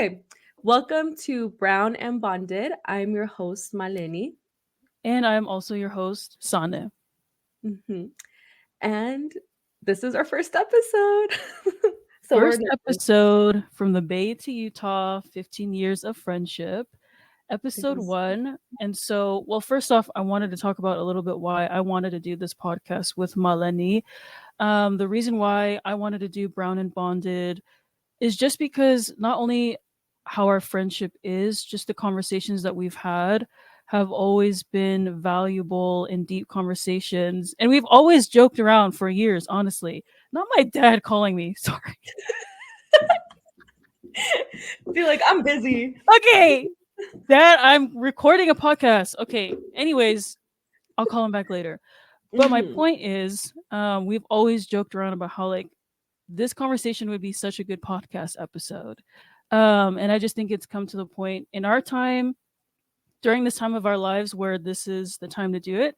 Okay, welcome to Brown and Bonded. I'm your host, Maleni. And I'm also your host, Sane. hmm And this is our first episode. So we're First nervous. episode from the Bay to Utah, 15 years of friendship, episode Yes. one. And so, well, first off, I wanted to talk about a little bit why I wanted to do this podcast with Maleni. The reason why I wanted to do Brown and Bonded is just because not only how our friendship is, just the conversations that we've had have always been valuable and deep conversations. And we've always joked around for years, honestly. Not my dad calling me, sorry. Be like, I'm busy. Okay, dad, I'm recording a podcast. Okay, anyways, I'll call him back later. But my hmm point is, we've always joked around about how like this conversation would be such a good podcast episode. And I just think it's come to the point in our time, during this time of our lives, where this is the time to do it.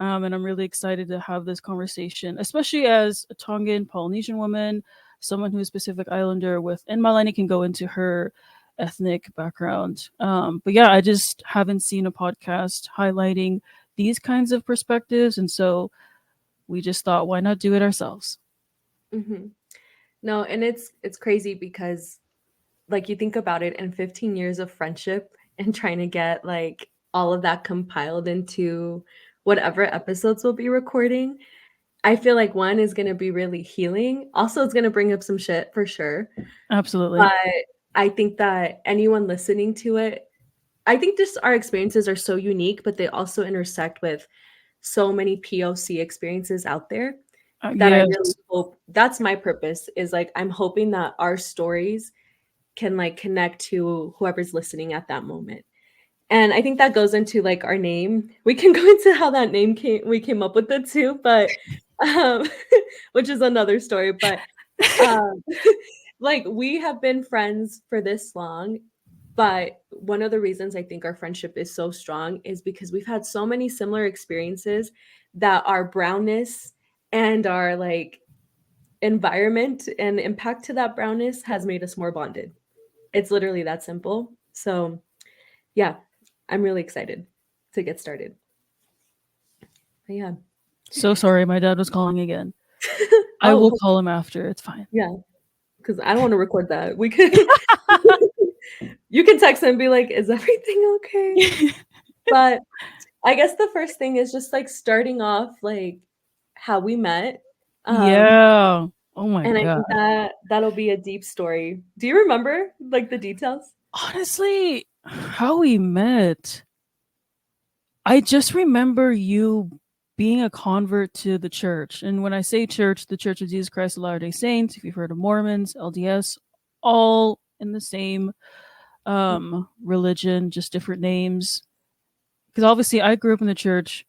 And I'm really excited to have this conversation, especially as a Tongan Polynesian woman, someone who is Pacific Islander with, and Malani can go into her ethnic background. But yeah, I just haven't seen a podcast highlighting these kinds of perspectives. And so we just thought, why not do it ourselves? hmm No, and it's crazy because like you think about it in 15 years of friendship and trying to get like all of that compiled into whatever episodes we'll be recording. I feel like one is going to be really healing. Also, it's going to bring up some shit for sure. Absolutely. But I think that anyone listening to it, I think just our experiences are so unique, but they also intersect with so many POC experiences out there that I really Yes. hope that's my purpose is like I'm hoping that our stories can like connect to whoever's listening at that moment. And I think that goes into like our name. We can go into how that name came up with it too, but um which is another story, but um like we have been friends for this long, but one of the reasons I think our friendship is so strong is because we've had so many similar experiences that our brownness and our like environment and impact to that brownness has made us more bonded. It's literally that simple. So, yeah, I'm really excited to get started. But yeah. So sorry, my dad was calling again. I will Oh, call him after. It's fine. yeah, because I don't want to record that. We could you can text him and be like, "Is everything okay?" But I guess the first thing is just like starting off like how we met. Um, Yeah. Oh my and I god. think that that'll be a deep story. Do you remember like the details? Honestly, how we met, I just remember you being a convert to the church. And when I say church, the Church of Jesus Christ of Latter-day Saints, if you've heard of Mormons, LDS, all in the same religion, just different names. Because obviously I grew up in the church,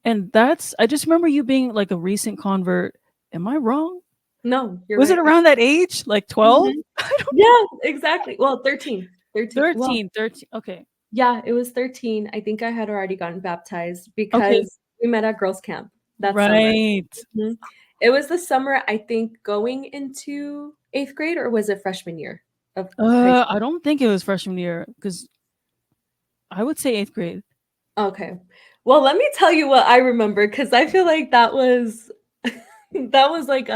and that's I just remember you being like a recent convert. Am I wrong? No, you're Was it right. around that age? Like 12? Mhm. I don't know. Yeah, exactly. Well, 13. 13. Well, 13, 13. Okay. yeah, it was 13. I think I had already gotten baptized Okay. because we met at girls' camp that summer. Right. Mhm. It was the summer, I think, going into 8th grade, or was it freshman year of high I school? don't think it was freshman year because I would say eighth grade. Okay. Well, let me tell you what I remember because I feel like that was that was like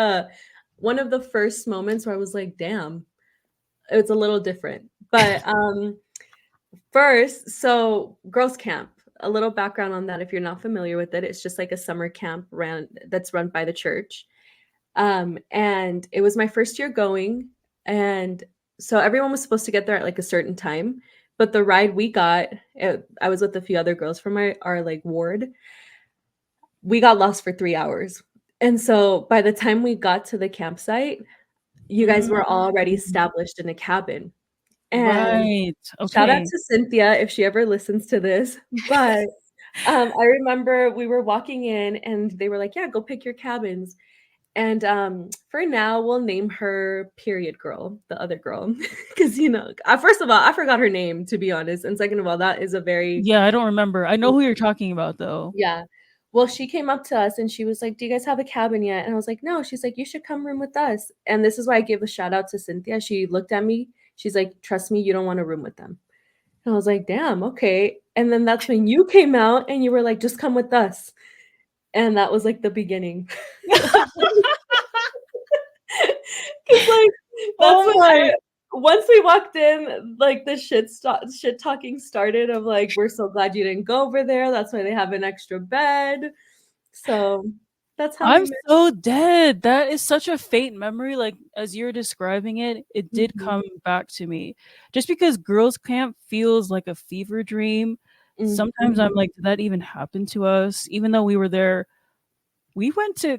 one of the first moments where I was like, damn, it's a little different. But first, so girls camp. A little background on that if you're not familiar with it. It's just like a summer camp run by the church. And it was my first year going, and so everyone was supposed to get there at like a certain time, but the ride we got, I was with a few other girls from our like ward. We got lost for 3 hours, and so by the time we got to the campsite, you guys were already Mm, established in a cabin. And right. shout out Okay. to Cynthia if she ever listens to this, but I remember we were walking in and they were like, "Yeah, go pick your cabins." And for now, we'll name her Period Girl, the other girl, because first of all, I forgot her name to be honest, and second of all, that is a very Yeah, I don't remember. I know who you're talking about though. yeah. Well, she came up to us and she was like, "Do you guys have a cabin yet?" And I was like, "No." She's like, "You should come room with us." And this is why I give a shout out to Cynthia. She looked at me She's like, trust me, you don't want a room with them. And I was like, damn, okay. And then that's when you came out and you were like, just come with us. And that was like the beginning. Cause like that's Oh when my. once we walked in, like the shit talking started of like, we're so glad you didn't go over there. That's why they have an extra bed. So that's how we I'm met. so dead. That is such a faint memory. Like as you're describing it, it did Mhm, come back to me. Just because girls' camp feels like a fever dream. Sometimes I'm mhm. like, did that even happen to us? Even though we were there, we went to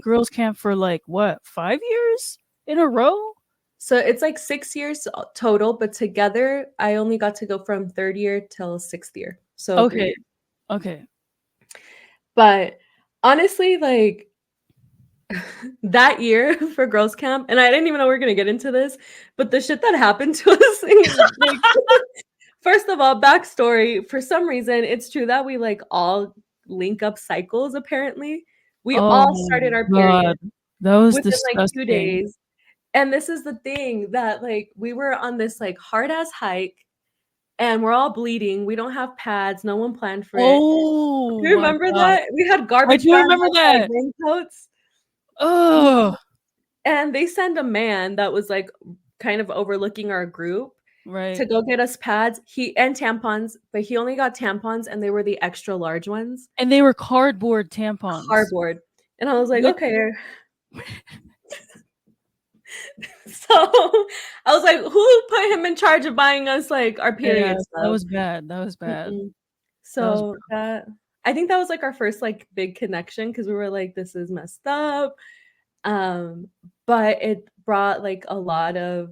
girls' camp for like what, 5 years in a row? So it's like 6 years total, but together I only got to go from 3rd year till 6th year. So 3 Okay, years. okay. But honestly, like that year for girls camp, and I didn't even know we were gonna get into this, but the shit that happened to us, like, first of all, backstory, for some reason, it's true that we, like, all link up cycles apparently. We Oh all my started our period god, that was within, like, 2 disgusting. days, and this is the thing that, like, we were on this, like, hard-ass hike, and we're all bleeding, we don't have pads, no one planned for it. Oh Do you my remember god, that? We had I garbage do bags remember as our that. raincoats. Oh, And they send a man that was, like, kind of overlooking our group to right. go get us pads, he and tampons, but he only got tampons, and they were the extra large ones, And they were cardboard tampons, cardboard, and I was like, which "Okay." So, I was like, "Who put him in charge of buying us, like, our yeah, period that stuff?" was bad, that was bad. Mm-mm. That was So, that I think that was, like, our first, like, big connection because we were like, "This is messed up," um, but it brought, like, a lot of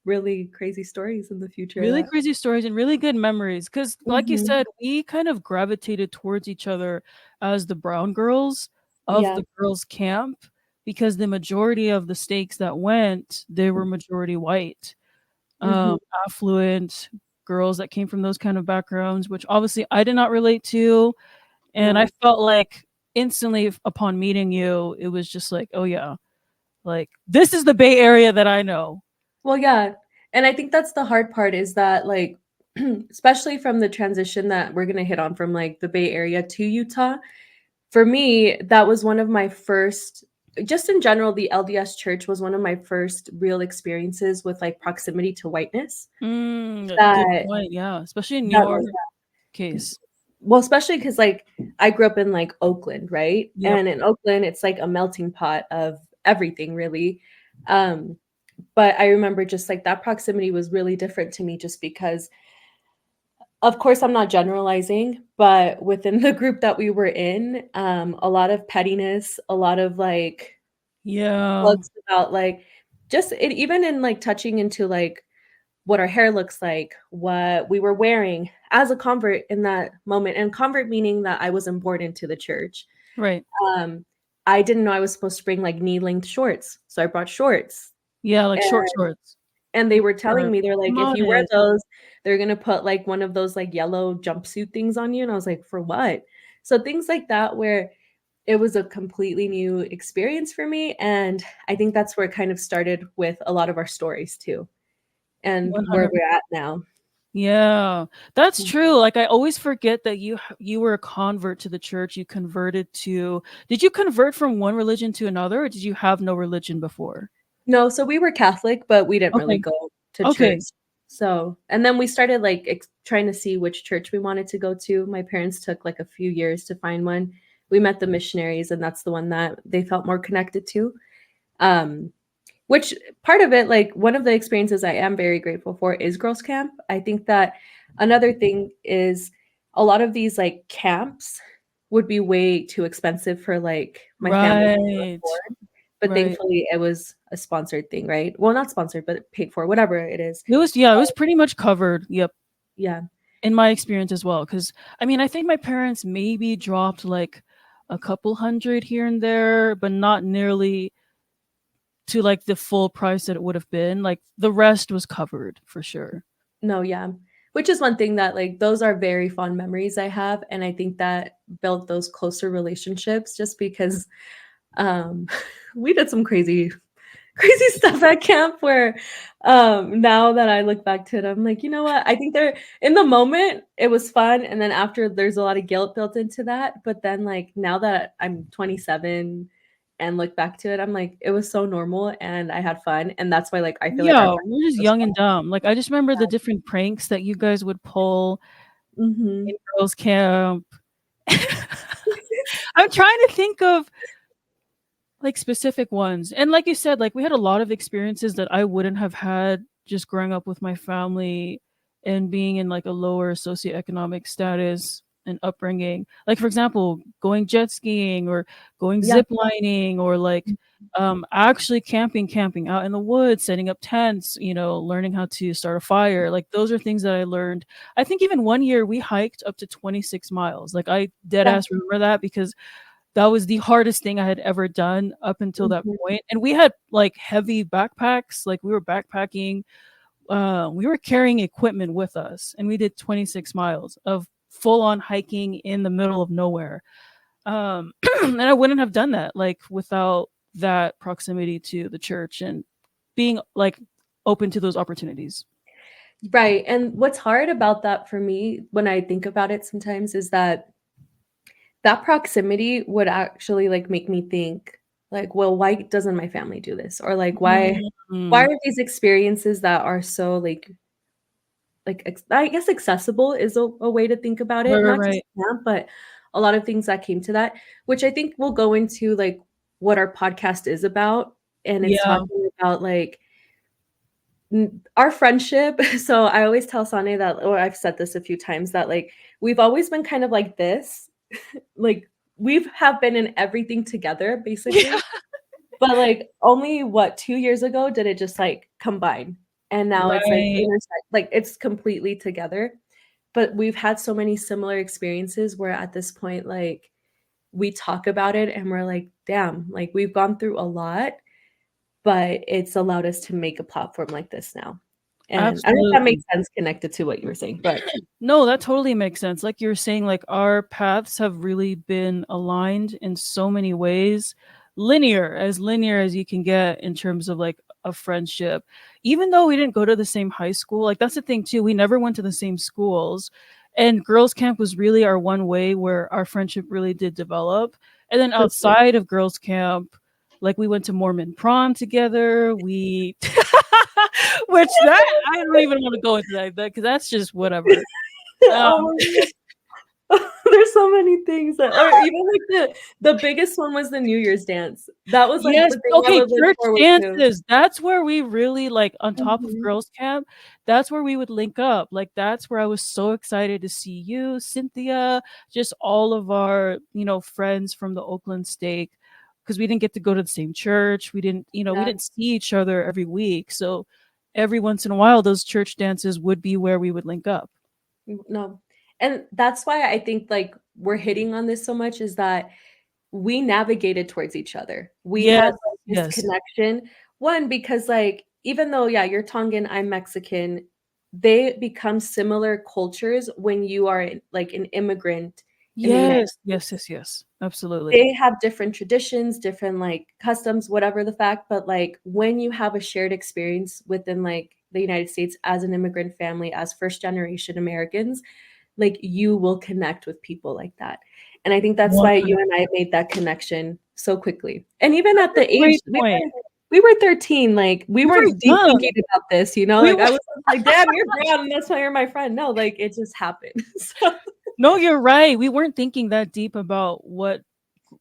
really crazy stories in the future really that crazy stories and really good memories. Cause like you Mhm. said, we kind of gravitated towards each other as the brown girls of Yeah. the girls' camp because the majority of the stakes that went, they were majority white, Mhm. affluent girls that came from those kind of backgrounds, which obviously I did not relate to, and I No. felt like instantly upon meeting you, it was just like, "Oh, yeah, like, this is the Bay Area that I know." Well, yeah, and I think that's the hard part is that, like, especially from the transition that we're gonna hit on from, like, the Bay Area to Utah, for me, that was one of my first just in general, the LDS church was one of my first real experiences with, like, proximity to whiteness Good that point, yeah, especially in that your case. well, especially because like, I grew up in, like, Oakland, right? Yep. And in Oakland, it's like a melting pot of everything, really. Um, but I remember just, like, that proximity was really different to me just because of course, I'm not generalizing, but within the group that we were in, a lot of pettiness, a lot of, like, Yeah, plugs about, like just it even in, like, touching into, like, what our hair looks like, what we were wearing as a convert in that moment, and convert meaning that I wasn't born into the church. right. Um, I didn't know I was supposed to bring, like, knee-length shorts, so I brought shorts, Yeah, like and short shorts they were telling or me, they're like, "If you wear modest. those, they're gonna put, like, one of those, like, yellow jumpsuit things on you," and I was like, "For what?" So things like that where it was a completely new experience for me, and I think that's where it kind of started with a lot of our stories too, and where 100%. we're at now. Yeah, that's true, like, I always forget that you were a convert to the church, you converted to did you convert from one religion to another, or did you have no religion before? No, so we were Catholic, but we didn't really Okay, go to church. okay. So and then we started, like, trying to see which church we wanted to go to. My parents took, like, a few years to find one. We met the missionaries, and that's the one that they felt more connected to. Um, which part of it, like, one of the experiences I am very grateful for is girls' camp. I think that another thing is a lot of these, like, camps would be way too expensive for, like, my family to Right, afford. But right. thankfully, it was a sponsored thing, right? Well, not sponsored, but paid for, whatever it is. It was yeah, it was pretty much covered, yep, Yeah. in my experience as well. Because I mean, I think my parents maybe dropped, like, a couple hundred here and there, but not nearly to, like, the full price that it would have been, like, the rest was covered for sure. No, yeah. Which is one thing that, like, those are very fond memories I have, and I think that built those closer relationships just because, um, we did some crazy stuff at camp where now that I look back to it, I'm like, you know what? I think they're in the moment it was fun, and then after there's a lot of guilt built into that. But then like now that I'm 27 and look back to it, I'm like, it was so normal and I had fun. And that's why like I feel like our Yeah, friendship we're just was young so and dumb. Like I just remember the different pranks that you guys would pull mhm. in girls' camp. I'm trying to think of like specific ones. And like you said, like we had a lot of experiences that I wouldn't have had just growing up with my family and being in like a lower socioeconomic status and upbringing. Like for example, going jet skiing or going Yeah. zip lining or like actually camping out in the woods, setting up tents, you know, learning how to start a fire. Like those are things that I learned. I think even one year we hiked up to 26 miles. Like I dead Yeah. ass remember that because that was the hardest thing I had ever done up until that Mhm. point. And we had like heavy backpacks, like we were backpacking, we were carrying equipment with us, and we did 26 miles of full on hiking in the middle of nowhere. And I wouldn't have done that like without that proximity to the church and being like open to those opportunities. Right. And what's hard about that for me when I think about it sometimes is that that proximity would actually like make me think like, well, why doesn't my family do this? Or like why Mm. are these experiences that are so I guess accessible is a way to think about Right, it, right, not just right. camp, but a lot of things that came to that, which I think will go into like what our podcast is about. And it's Yeah. talking about like our friendship. So I always tell Sane that, or I've said this a few times, that like we've always been kind of like this. Like we've have been in everything together Yeah. basically. But like only what 2 years ago did it just like combine. And now it's like Right. intersect, like it's completely together. But we've had so many similar experiences where at this point, like we talk about it and we're like, damn, like we've gone through a lot, but it's allowed us to make a platform like this now. And I don't know if that Absolutely. makes sense connected to what you were saying, but No, that totally makes sense. Like you're saying, like our paths have really been aligned in so many ways. Linear as you can get in terms of like a friendship. Even though we didn't go to the same high school, like that's the thing too. We never went to the same schools. And girls' camp was really our one way where our friendship really did develop. And then for sure. outside of girls' camp, like we went to Mormon prom together. We which that I don't even want to go into that because that's just whatever. Um, Oh my god. There's so many things that, or even like the biggest one was the New Year's dance. That was like yes, the thing I okay, would look church forward to. dances. That's where we really like on top of Mhm. girls camp. That's where we would link up. Like that's where I was so excited to see you, Cynthia, just all of our, you know, friends from the Oakland stake because we didn't get to go to the same church. We didn't, you know, we Yeah, didn't see each other every week. So every once in a while those church dances would be where we would link up. no. And that's why I think like we're hitting on this so much is that we navigated towards each other. We Yes, had like this yes. connection. One, because like even though, yeah, you're Tongan, I'm Mexican, they become similar cultures when you are like an immigrant in the United Yes, yes, States. yes, yes. Absolutely. They have different traditions, different like customs, whatever the fact, but like when you have a shared experience within like the United States as an immigrant family, as first generation Americans, like you will connect with people like that. And I think that's why you 100. and I made that connection so quickly. And even at That's the a age great point. we were 13, like we We were weren't deep young. thinking about this, you know? We Like were I was like, "Damn, you're brown, and that's why you're my friend." No, like it just happened. So No, you're right. We weren't thinking that deep about what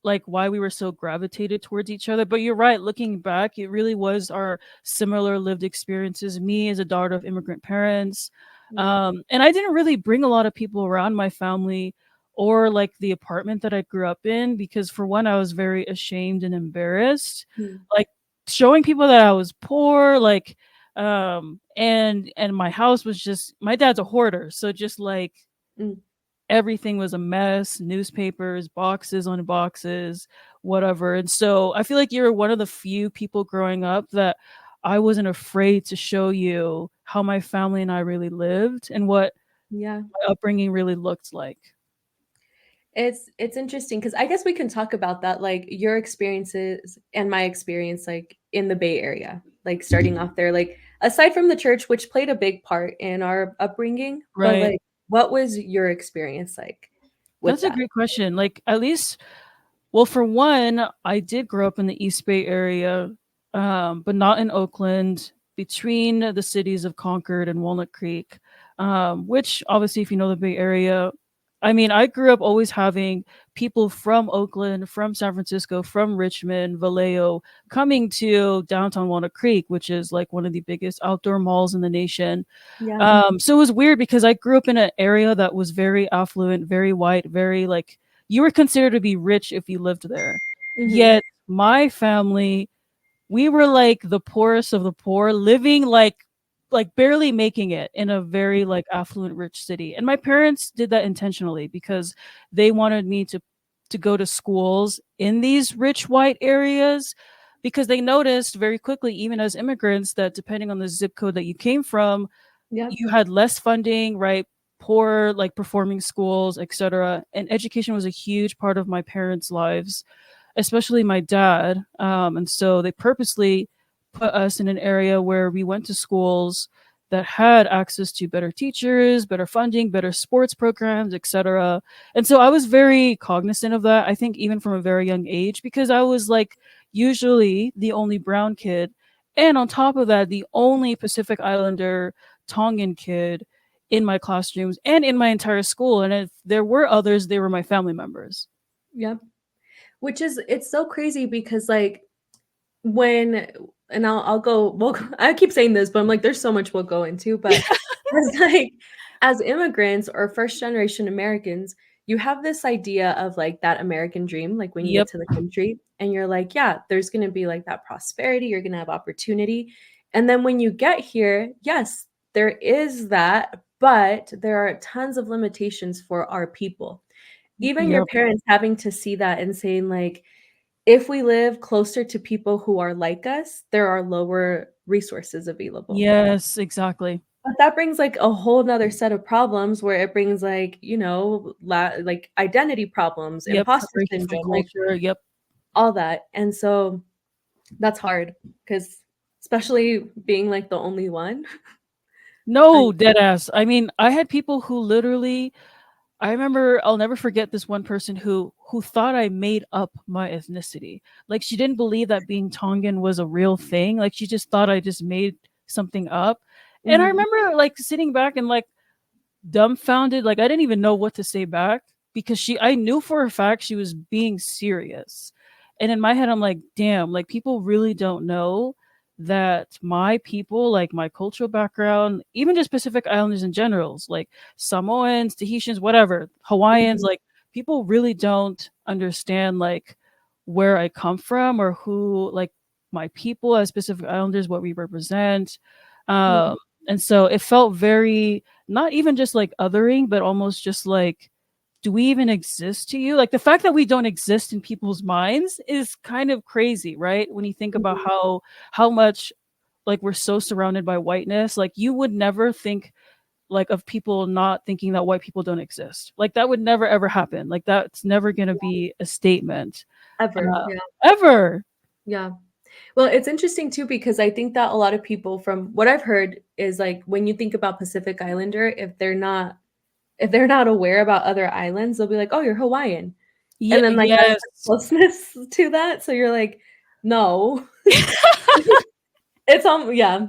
like why we were so gravitated towards each other. But you're right, looking back, it really was our similar lived experiences. Me as a daughter of immigrant parents. mm, And I didn't really bring a lot of people around my family or like the apartment that I grew up in because for one, I was very ashamed and embarrassed. mm, Like showing people that I was poor, like and my house was just my dad's a hoarder. So just like mm. everything was a mess, newspapers, boxes on boxes, whatever. And so I feel like you're one of the few people growing up that I wasn't afraid to show you how my family and I really lived and what Yeah. my upbringing really looked like. It's interesting because I guess we can talk about that, like your experiences and my experience, like in the Bay Area, like starting off there, like aside from the church, which played a big part in our upbringing, but Right. like, what was your experience like with That's a that? great question. Like, at least, well, for one, I did grow up in the East Bay area, but not in Oakland, between the cities of Concord and Walnut Creek, which obviously, if you know the Bay Area, I mean, I grew up always having people from Oakland, from San Francisco, from Richmond, Vallejo, coming to downtown Walnut Creek, which is like one of the biggest outdoor malls in the nation. Yeah. So it was weird because I grew up in an area that was very affluent, very white, very like you were considered to be rich if you lived there. Hmm. Yet my family, we were like the poorest of the poor, living like barely making it in a very like affluent rich city. And my parents did that intentionally because they wanted me to go to schools in these rich white areas because they noticed very quickly even as immigrants that depending on the zip code that you came from, Yep. you had less funding, right? Poor like performing schools, etc. And education was a huge part of my parents' lives, especially my dad. And so they purposely put us in an area where we went to schools that had access to better teachers, better funding, better sports programs, etc. And so I was very cognizant of that. I think even from a very young age, because I was like usually the only brown kid, and on top of that, the only Pacific Islander Tongan kid in my classrooms and in my entire school. And if there were others, they were my family members. Yep. Which is, it's so crazy because like when, and I'll go, well, I keep saying this, but I'm like, there's so much we'll go into, but as like, as immigrants or first generation Americans, you have this idea of like that American dream, like when you get Yep. to the country and you're like, yeah, there's going to be like that prosperity, you're going to have opportunity. And then when you get here, yes, there is that, but there are tons of limitations for our people. Even your Yep. parents having to see that and saying like, if we live closer to people who are like us, there are lower resources available. Yes, exactly. But that brings like a whole nother set of problems where it brings like, like identity problems, Yep. imposter Separation from syndrome, like culture. Yep. all that. And so that's hard because especially being like the only one. I, No, dead ass. I mean, I had people who literally I remember I'll never forget this one person who thought I made up my ethnicity. Like she didn't believe that being Tongan was a real thing. Like she just thought I just made something up. And I mhm, remember like sitting back and like dumbfounded, like I didn't even know what to say back because she I knew for a fact she was being serious. And in my head I'm like, damn, like people really don't know that my people, like my cultural background, even just Pacific Islanders in general, like Samoans, Tahitians, whatever, Hawaiians, mhm, like people really don't understand like where I come from or who like my people as Pacific Islanders, what we represent. yeah, Um, and so it felt very not even just like othering, but almost just like, do we even exist to you? Like the fact that we don't exist in people's minds is kind of crazy, right? When you think about mhm, how much like we're so surrounded by whiteness, like you would never think like of people not thinking that white people don't exist. Like that would never ever happen. Like that's never gonna be a statement. ever. Uh, Yeah. ever. Yeah. Well, it's interesting too because I think that a lot of people from what I've heard is like when you think about Pacific Islander, if they're not aware about other islands, they'll be like, "Oh, you're Hawaiian." Yeah, And then like that's the yes. closeness to that. So you're like, "No." It's yeah.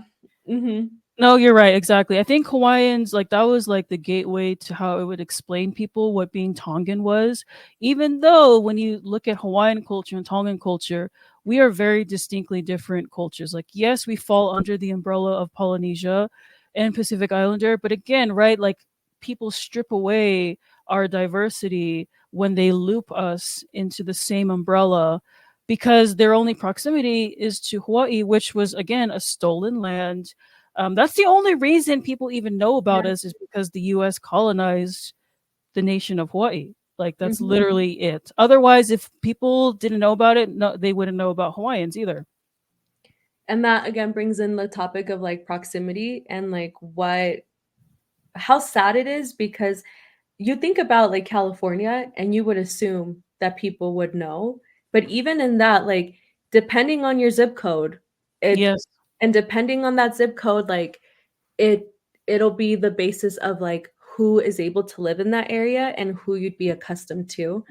Mhm. No, you're right. Exactly. I think Hawaiians, like, that was like the gateway to how it would explain people what being Tongan was. Even though when you look at Hawaiian culture and Tongan culture, we are very distinctly different cultures. Like, yes, we fall under the umbrella of Polynesia and Pacific Islander, but again, right, like, people strip away our diversity when they loop us into the same umbrella because their only proximity is to Hawaii, which was, again, a stolen land. That's the only reason people even know Yeah. about us is because the U.S. colonized the nation of Hawaii. Like that's Mhm. literally it. Otherwise, if people didn't know about it, no, they wouldn't know about Hawaiians either. And that again brings in the topic of like proximity and like how sad it is because you think about like California and you would assume that people would know, but even in that, like depending on your zip code, it Yes. and depending on that zip code, like it it'll be the basis of like who is able to live in that area and who you'd be accustomed to.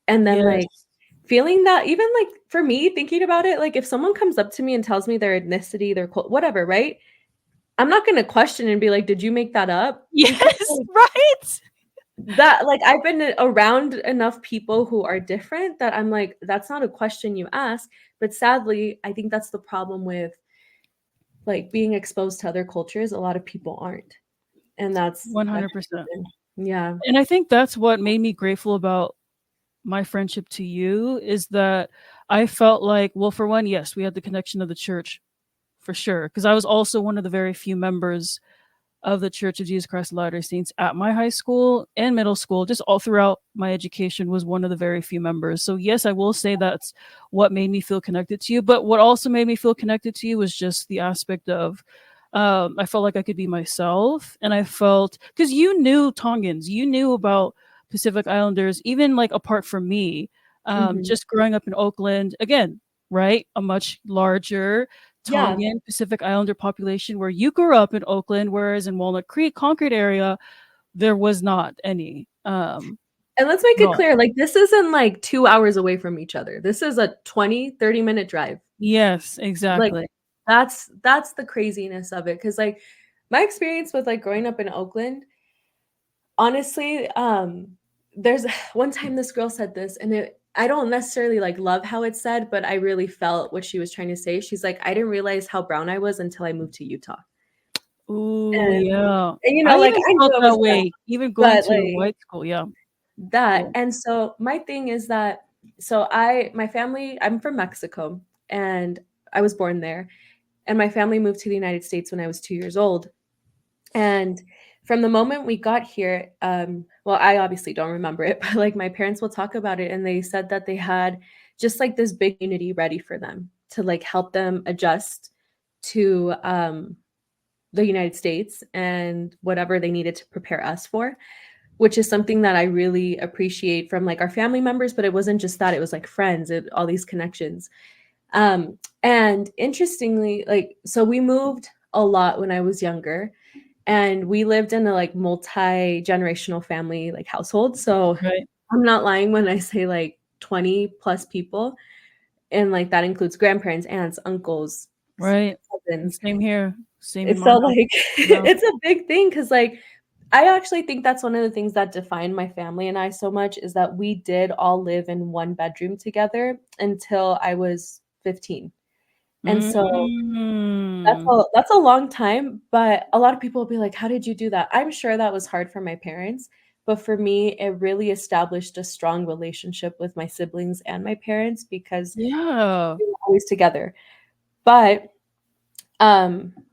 And then like Yes. feeling that even like for me thinking about it, like if someone comes up to me and tells me their ethnicity, whatever, right? I'm not going to question and be like, "Did you make that up?" Because Yes. like, Right. that like I've been around enough people who are different that I'm like, that's not a question you ask. But sadly, I think that's the problem with like being exposed to other cultures. A lot of people aren't. And that comes 100%. in. Yeah. And I think that's what made me grateful about my friendship to you is that I felt like, well, for one, yes, we had the connection of the church for sure, because I was also one of the very few members of the Church of Jesus Christ of Latter-day Saints at my high school and middle school, just all throughout my education, was one of the very few members. So yes, I will say that's what made me feel connected to you. But what also made me feel connected to you was just the aspect of I felt like I could be myself, and I felt because you knew Tongans, you knew about Pacific Islanders, even like apart from me. Mhm. Just growing up in Oakland, again, right, a much larger Yeah. Tongan Pacific Islander population where you grew up in Oakland, whereas in Walnut Creek, Concord area, there was not any And let's make at it all. clear, like, this isn't, like, 2 hours away from each other. This is a 20-30 minute drive. Yes, Like, exactly. that's the craziness of it. Cause like, my experience with, like, growing up in Oakland, honestly, there's one time this girl said this, and I don't necessarily, like, love how it's said, but I really felt what she was trying to say. She's like, "I didn't realize how brown I was until I moved to Utah." Ooh, And yeah. and, I like, even I felt knew I that was brown, way, even going but, to like white school, yeah. that Yeah. and so my thing is that so I my family I'm from Mexico, and I was born there, and my family moved to the United States when I was 2 years old, and from the moment we got here, well, I obviously don't remember it, but, like, my parents will talk about it, and they said that they had just, like, this big unity ready for them to, like, help them adjust to, the United States and whatever they needed to prepare us for, which is something that I really appreciate from, like, our family members, but it wasn't just that, it was, like, friends, all these connections. And interestingly, like, so we moved a lot when I was younger, and we lived in a, like, multi-generational family, like, household, so Right, I'm not lying when I say, like, 20 plus people, and, like, that includes grandparents, aunts, uncles, right. And cousins. same here, same in It's my so, house. like Yeah. it's a big thing because, like, I actually think that's one of the things that defined my family and I so much is that we did all live in one bedroom together until I was 15. And so Mm. that's a long time, but a lot of people will be like, "How did you do that?" I'm sure that was hard for my parents, but for me, it really established a strong relationship with my siblings and my parents because Yeah. we were always together. But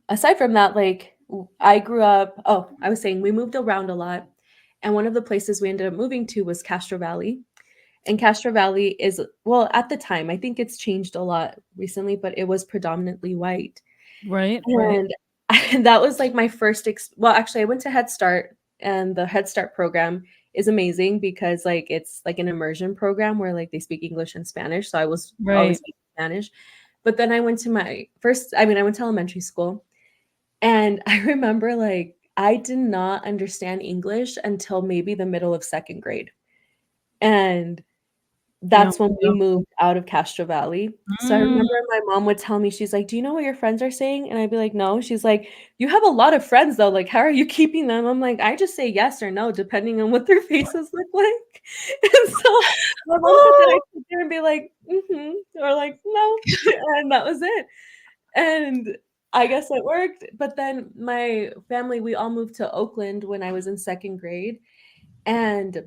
aside from that, like, I grew up I was saying we moved around a lot, and one of the places we ended up moving to was Castro Valley, and Castro Valley is well, at the time, I think it's changed a lot recently, but it was predominantly white, Right, right, and and that was, like, my first well, actually, I went to Head Start, and the Head Start program is amazing because, like, it's, like, an immersion program where, like, they speak English and Spanish, so I was always right. speaking Spanish, but then I went to elementary school, and I remember, like, I did not understand English until maybe the middle of 2nd grade, and Yeah, that's when we yeah. moved out of Castro Valley. So I Mm, remember my mom would tell me, she's like, "Do you know what your friends are saying?" And I'd be like, "No." She's like, "You have a lot of friends, though, like, how are you keeping them?" I'm like, "I just say yes or no depending on what their faces look like." And so my mom said that oh, I'd sit there and be like, "Mhm," or like, "No," and that was it. And I guess it worked, but then my family, we all moved to Oakland when I was in 2nd grade, and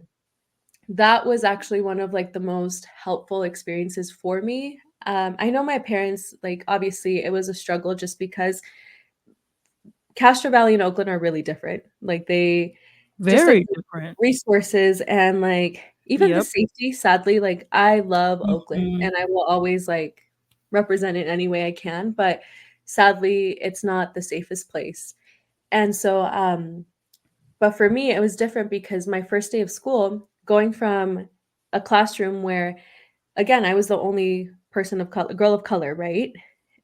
that was actually one of, like, the most helpful experiences for me. I know my parents, like, obviously, it was a struggle just because Castro Valley and Oakland are really different. Like, they just, like, very the different. resources and, like, even the Yep. safety, sadly, like, I love Oakland, Mhm. and I will always, like, represent it any way I can, but sadly, it's not the safest place. And so, But for me, it was different because my first day of school, going from a classroom where, again, I was the only person of color, girl of color, right?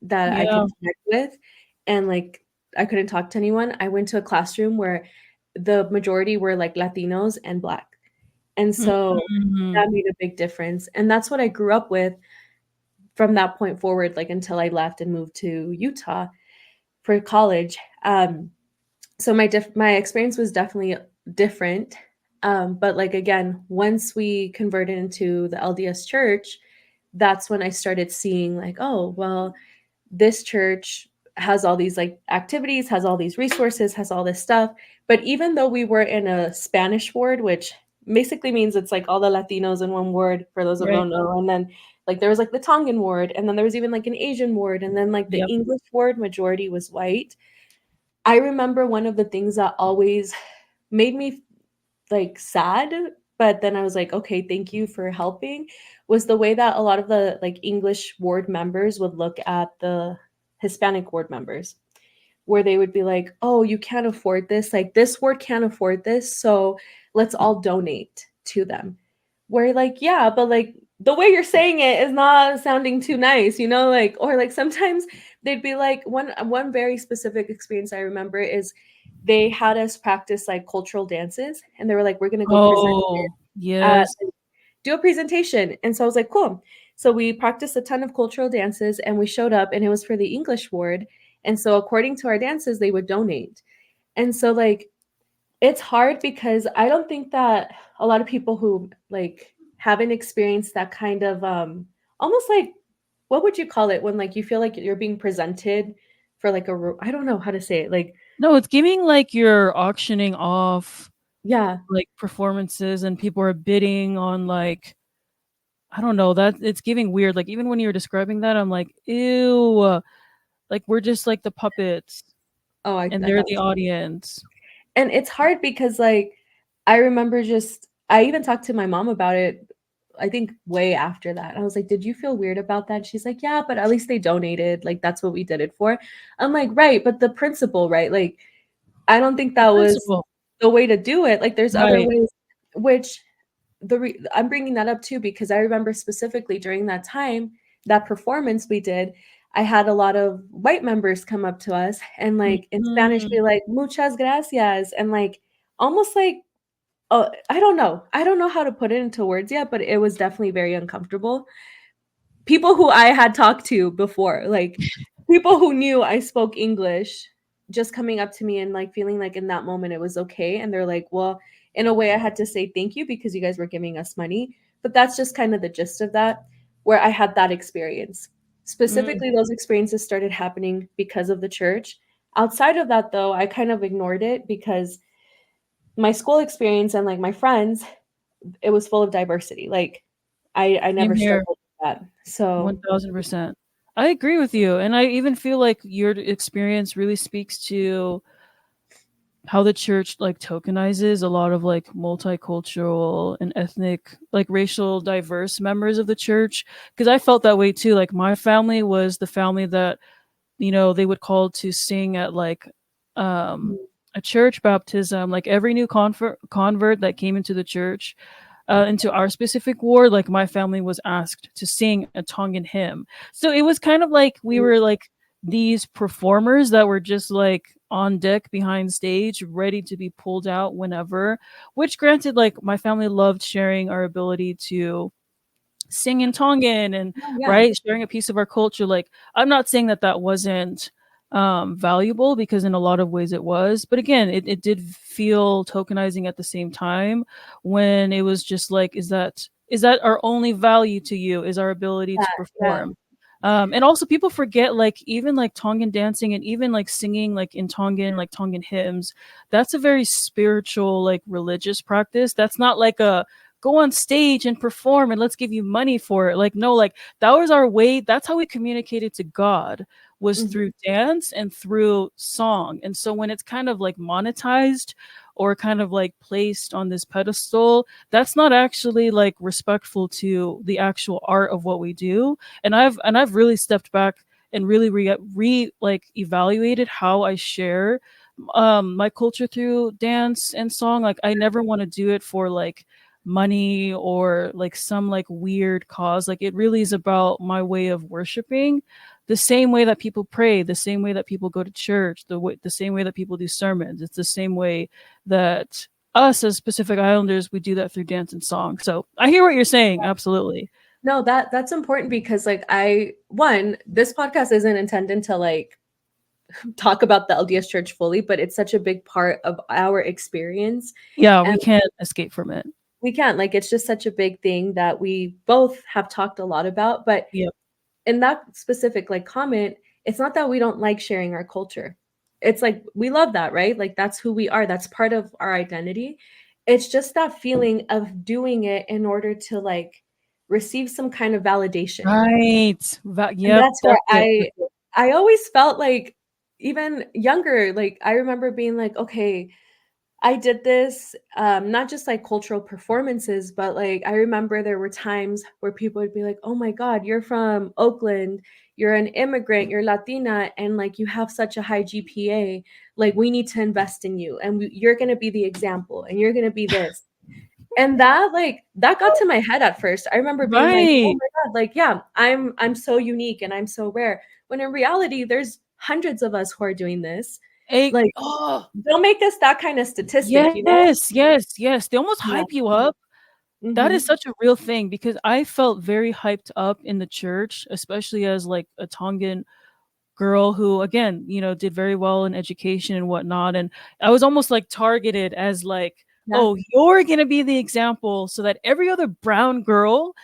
That I Yeah. could connect with. And like, I couldn't talk to anyone. I went to a classroom where the majority were like Latinos and Black. And so Mhm. that made a big difference. And that's what I grew up with from that point forward, like until I left and moved to Utah for college. So my experience was definitely different. But like again, once we converted into the LDS church, that's when I started seeing like, oh, well, this church has all these like activities, has all these resources, has all this stuff. But even though we were in a Spanish ward, which basically means it's like all the Latinos in one ward, for those that Right. don't know, and then like there was like the Tongan ward, and then there was even like an Asian ward, and then like the Yep. English ward majority was white. I remember one of the things that always made me like sad, but then I was like, okay, thank you for helping, was the way that a lot of the like English ward members would look at the Hispanic ward members, where they would be like, oh, you can't afford this. Like this ward can't afford this. So let's all donate to them. Where like, yeah, but like the way you're saying it is not sounding too nice, you know, like, or like sometimes they'd be like, one very specific experience I remember is they had us practice like cultural dances, and they were like, we're gonna go present it Oh, at yes. do a presentation. And so I was like, cool. So we practiced a ton of cultural dances and we showed up, and it was for the English ward. And so according to our dances, they would donate. And so like it's hard because I don't think that a lot of people who like haven't experienced that kind of almost like, what would you call it when like you feel like you're being presented for like I don't know how to say it. Like No, it's giving like you're auctioning off yeah. like performances and people are bidding on like I don't know, that it's giving weird. Like even when you were describing that, I'm like, ew. Like we're just like the puppets Oh, and I they're thought the audience. and it's hard because like I remember just I even talked to my mom about it. I think way after that. I was like, "Did you feel weird about that?" She's like, "Yeah, but at least they donated. Like that's what we did it for." I'm like, "Right, but the principle, right? Like I don't think The that was principal. the way to do it. Like there's other Right. ways which I'm bringing that up too because I remember specifically during that time, that performance we did, I had a lot of white members come up to us and like in Spanish be Mhm. like muchas gracias and like almost like I don't know how to put it into words yet, but it was definitely very uncomfortable. People who I had talked to before, like people who knew I spoke English, just coming up to me and like feeling like in that moment it was okay. And they're like, well, in a way, I had to say thank you because you guys were giving us money. But that's just kind of the gist of that, where I had that experience. Mm, Specifically, those experiences started happening because of the church. Outside of that, though, I kind of ignored it because my school experience and like my friends, it was full of diversity. Like I same never here. struggled with that. So 1000%. I agree with you. And I even feel like your experience really speaks to how the church like tokenizes a lot of like multicultural and ethnic like racial diverse members of the church, because I felt that way too. Like my family was the family that they would call to sing at like um a church baptism. Like every new convert that came into the church, into our specific ward, like my family was asked to sing a Tongan hymn. So it was kind of like we were like these performers that were just like on deck behind stage, ready to be pulled out whenever. Which, granted, like my family loved sharing our ability to sing in Tongan and oh, yeah. right sharing a piece of our culture. Like I'm not saying that that wasn't valuable, because in a lot of ways it was, but again it did feel tokenizing at the same time, when it was just like, is that our only value to you, is our ability Yeah, to yeah. perform. And also people forget, like even like Tongan dancing and even like singing like in Tongan, like Tongan hymns, that's a very spiritual like religious practice. That's not like a go on stage and perform and let's give you money for it. Like no, like that was our way. That's how we communicated to God, was Mhm. through dance and through song. And so when it's kind of like monetized or kind of like placed on this pedestal, that's not actually like respectful to the actual art of what we do. And I've really stepped back and really like evaluated how I share my culture through dance and song. Like I never want to do it for like money or like some like weird cause. Like it really is about my way of worshiping, the same way that people pray, the same way that people go to church, the same way that people do sermons. It's the same way that us as Pacific Islanders, we do that through dance and song. So I hear what you're saying. Absolutely. No, that's important because like this podcast isn't intended to like talk about the LDS church fully, but it's such a big part of our experience. Yeah, And we can't escape from it. we can't, like, it's just such a big thing that we both have talked a lot about. But Yep. in that specific like comment, it's not that we don't like sharing our culture. It's like we love that, right? Like that's who we are. That's part of our identity. It's just that feeling of doing it in order to like receive some kind of validation. Right. And Yep. that's where That's it. That's it. I always felt like even younger, like I remember being like, okay, I did this, not just like cultural performances, but like I remember there were times where people would be like, "Oh my God, you're from Oakland, you're an immigrant, you're Latina, and like you have such a high GPA. Like we need to invest in you, and you're gonna be the example, and you're gonna be this." And that got to my head at first. I remember being like, "Oh Right. my God, like yeah, I'm so unique and I'm so rare." When in reality, there's hundreds of us who are doing this. Like, Oh, don't make us that kind of statistic, you know? yes, yes, yes. They almost Yeah. hype you up. That is Mhm. such a real thing because I felt very hyped up in the church, especially as like a Tongan girl who again, did very well in education and whatnot. And I was almost like targeted as like, Yeah. oh, you're gonna be the example so that every other brown girl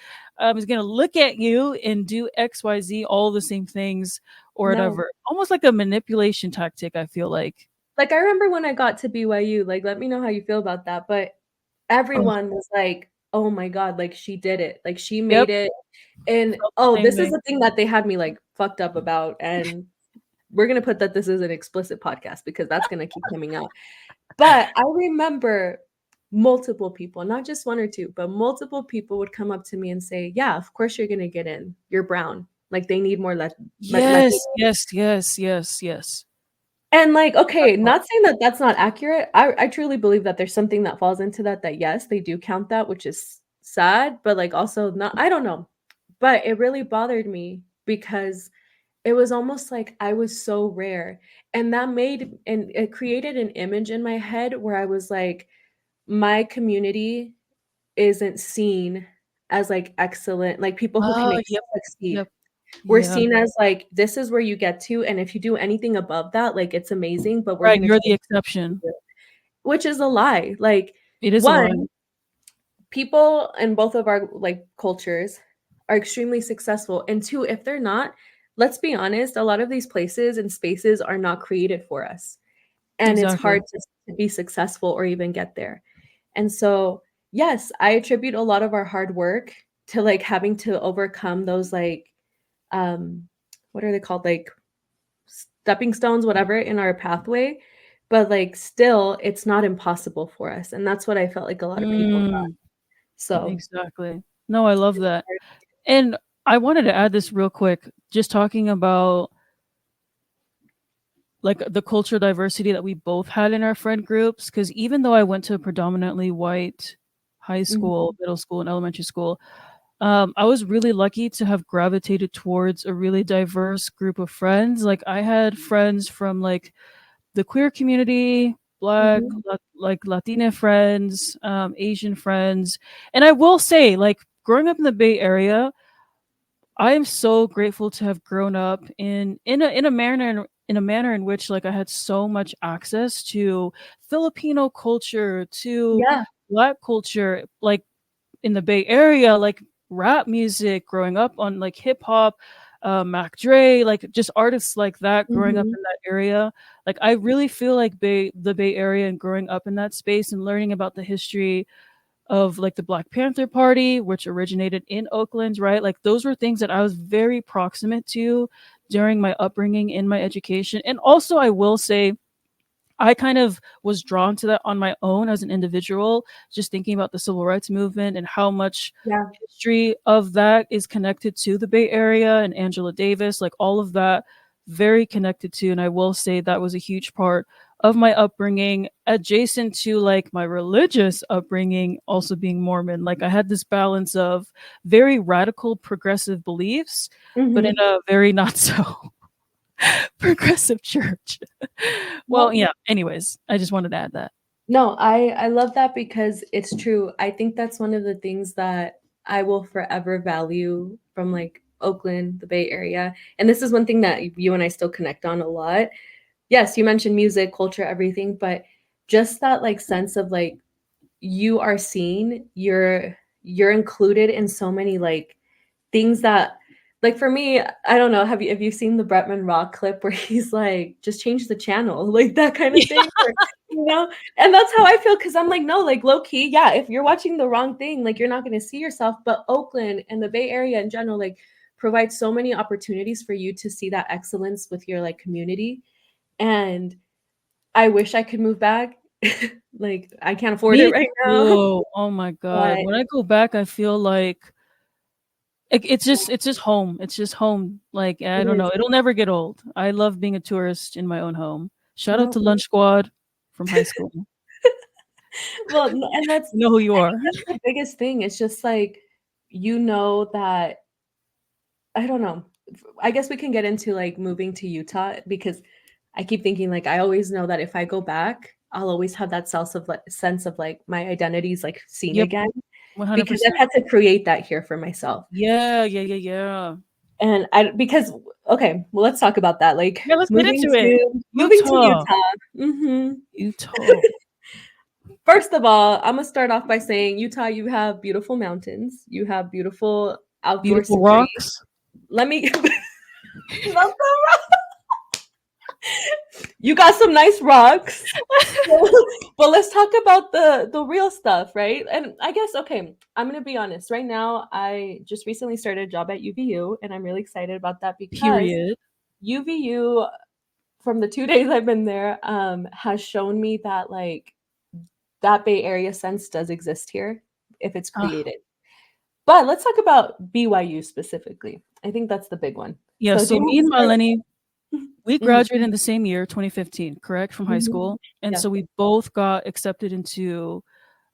is gonna look at you and do XYZ, all the same things or No. whatever. Almost like a manipulation tactic, I feel like. Like, I remember when I got to BYU, like, let me know how you feel about that, but Oh, everyone was like, "Oh my God, like, she did it. Like, she yep, made it." And, felt the oh, same this is way. the thing that they had me, like, fucked up about, and we're gonna put that this is an explicit podcast because that's gonna keep coming out. But I remember multiple people, not just 1 or 2, but multiple people would come up to me and say, "Yeah, of course you're gonna get in. You're brown. Like, they need more Latino." Yes, yes, yes, yes, yes. And, like, That's okay, all. not saying that that's not accurate. I truly believe that there's something that falls into that, that yes, they do count that, which is sad, but, like, also not, I don't know. But it really bothered me because it was almost like I was so rare, and it created an image in my head where I was like, my community isn't seen as, like, excellent, like, people who can Oh, yep, succeed. yep. We're Yeah. seen as, like, this is where you get to, and if you do anything above that, like, it's amazing, but we're Right, gonna you're try the to exception. do it, which is a lie. Like, It is a 1, lie. people in both of our, like, cultures are extremely successful, and 2, if they're not, let's be honest, a lot of these places and spaces are not created for us, and it's Exactly. hard to be successful or even get there. And so, yes, I attribute a lot of our hard work to, like, having to overcome those, like, um, what are they called? Like, stepping stones, whatever, in our pathway, but, like, still, it's not impossible for us, and that's what I felt like a lot of people thought. Mm, So, exactly. No, I love it's that. hard. And I wanted to add this real quick, just talking about like the cultural diversity that we both had in our friend groups. Because even though I went to a predominantly white high school, Mhm. middle school, and elementary school, I was really lucky to have gravitated towards a really diverse group of friends. Like I had friends from like the queer community, black, Mhm. like Latina friends, Asian friends, and I will say, like growing up in the Bay Area, I am so grateful to have grown up in a manner in which like I had so much access to Filipino culture, to Yeah. black culture, like in the Bay Area, like rap music, growing up on like hip hop, Mac Dre, like just artists like that growing up Mhm. in that area. Like I really feel like the Bay Area and growing up in that space and learning about the history of like the Black Panther Party, which originated in Oakland, right? Like those were things that I was very proximate to during my upbringing in my education. And also I will say I kind of was drawn to that on my own as an individual, just thinking about the civil rights movement and how much Yeah. history of that is connected to the Bay Area and Angela Davis, like all of that very connected to. And I will say that was a huge part of my upbringing, adjacent to like my religious upbringing, also being Mormon. Like I had this balance of very radical progressive beliefs, but in Mhm. a very not so progressive church. Well, Well, yeah, anyways, I just wanted to add that. no, I love that because it's true. I think that's one of the things that I will forever value from like Oakland, the Bay Area. And this is one thing that you and I still connect on a lot. Yes, you mentioned music, culture, everything, but just that like sense of like you are seen, you're included in so many like things that like for me, I don't know, have you seen the Bretman Rock clip where he's like, just change the channel, like that kind of thing? Or, you know, and that's how I feel because I'm like, no, like low key, yeah, if you're watching the wrong thing, like you're not gonna see yourself. But Oakland and the Bay Area in general, like provide so many opportunities for you to see that excellence with your like community. And I wish I could move back. Like I can't afford it Me right now. too. Oh my god. But When I go back, I feel like it's just home. It's just home. Like I it don't know. is It'll never get old. I love being a tourist in my own home. Shout out no to Lunch Squad from high school. well, and that's You know who you I are. think that's the biggest thing. It's just like, you know that I don't know. I guess we can get into like moving to Utah because I keep thinking like I always know that if I go back, I'll always have that sense of like my identity is like seen Yep, again because I've 100%. had to create that here for myself. Yeah, yeah, yeah, yeah. And I because okay, well let's talk about that. Like Yeah, let's get into it. moving to Utah. Utah. Utah. First of all, I'm gonna start off by saying Utah, you have beautiful mountains, you have beautiful outdoor Beautiful scenery. rocks. Let me Love you got some nice rocks. But let's talk about the real stuff, right? And I guess okay, I'm gonna be honest. Right now, I just recently started a job at UVU, and I'm really excited about that because Period. UVU, from the 2 days I've been there, has shown me that like that Bay Area sense does exist here if it's Ah, created. But let's talk about BYU specifically. I think that's the big one. yeah, So do so you want me to and start? Melanie, we Mhm, graduated in the same year, 2015, correct, from high mhm. school. And Yeah. so we both got accepted into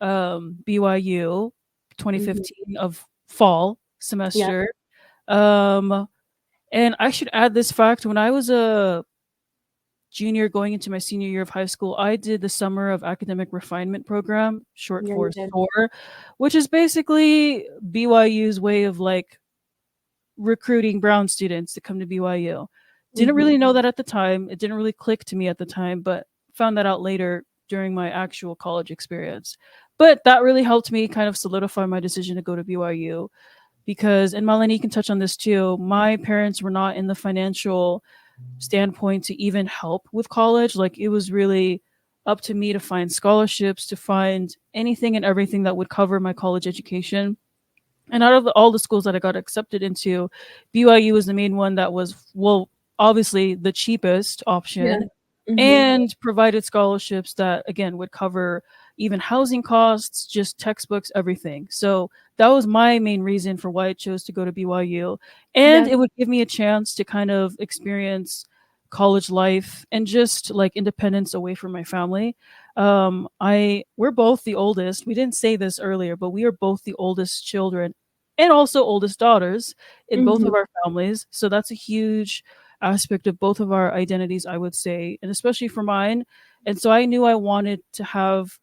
BYU Mhm. 2015 of fall Yeah. semester. Um, and I should add this fact: when I was a junior going into my senior year of high school, I did the Summer of Academic Refinement program, short Yeah, you for did. SOAR, which is basically BYU's way of like recruiting brown students to come to BYU. Didn't Mhm. really know that at the time. It didn't really click to me at the time, but found that out later during my actual college experience. But that really helped me kind of solidify my decision to go to BYU because, and Melanie can touch on this too, my parents were not in the financial standpoint to even help with college. Like it was really up to me to find scholarships, to find anything and everything that would cover my college education. And out of all the schools that I got accepted into, BYU was the main one that was, well, obviously the cheapest Yeah. option Mhm. and provided scholarships that, again, would cover even housing costs, just textbooks, everything. So that was my main reason for why I chose to go to BYU. And Yeah. it would give me a chance to kind of experience college life and just like independence away from my family. We're both the oldest. We didn't say this earlier, but we are both the oldest children and also oldest daughters in both Mhm. of our families. So that's a huge aspect of both of our identities, I would say, and especially for mine. And so I knew I wanted to have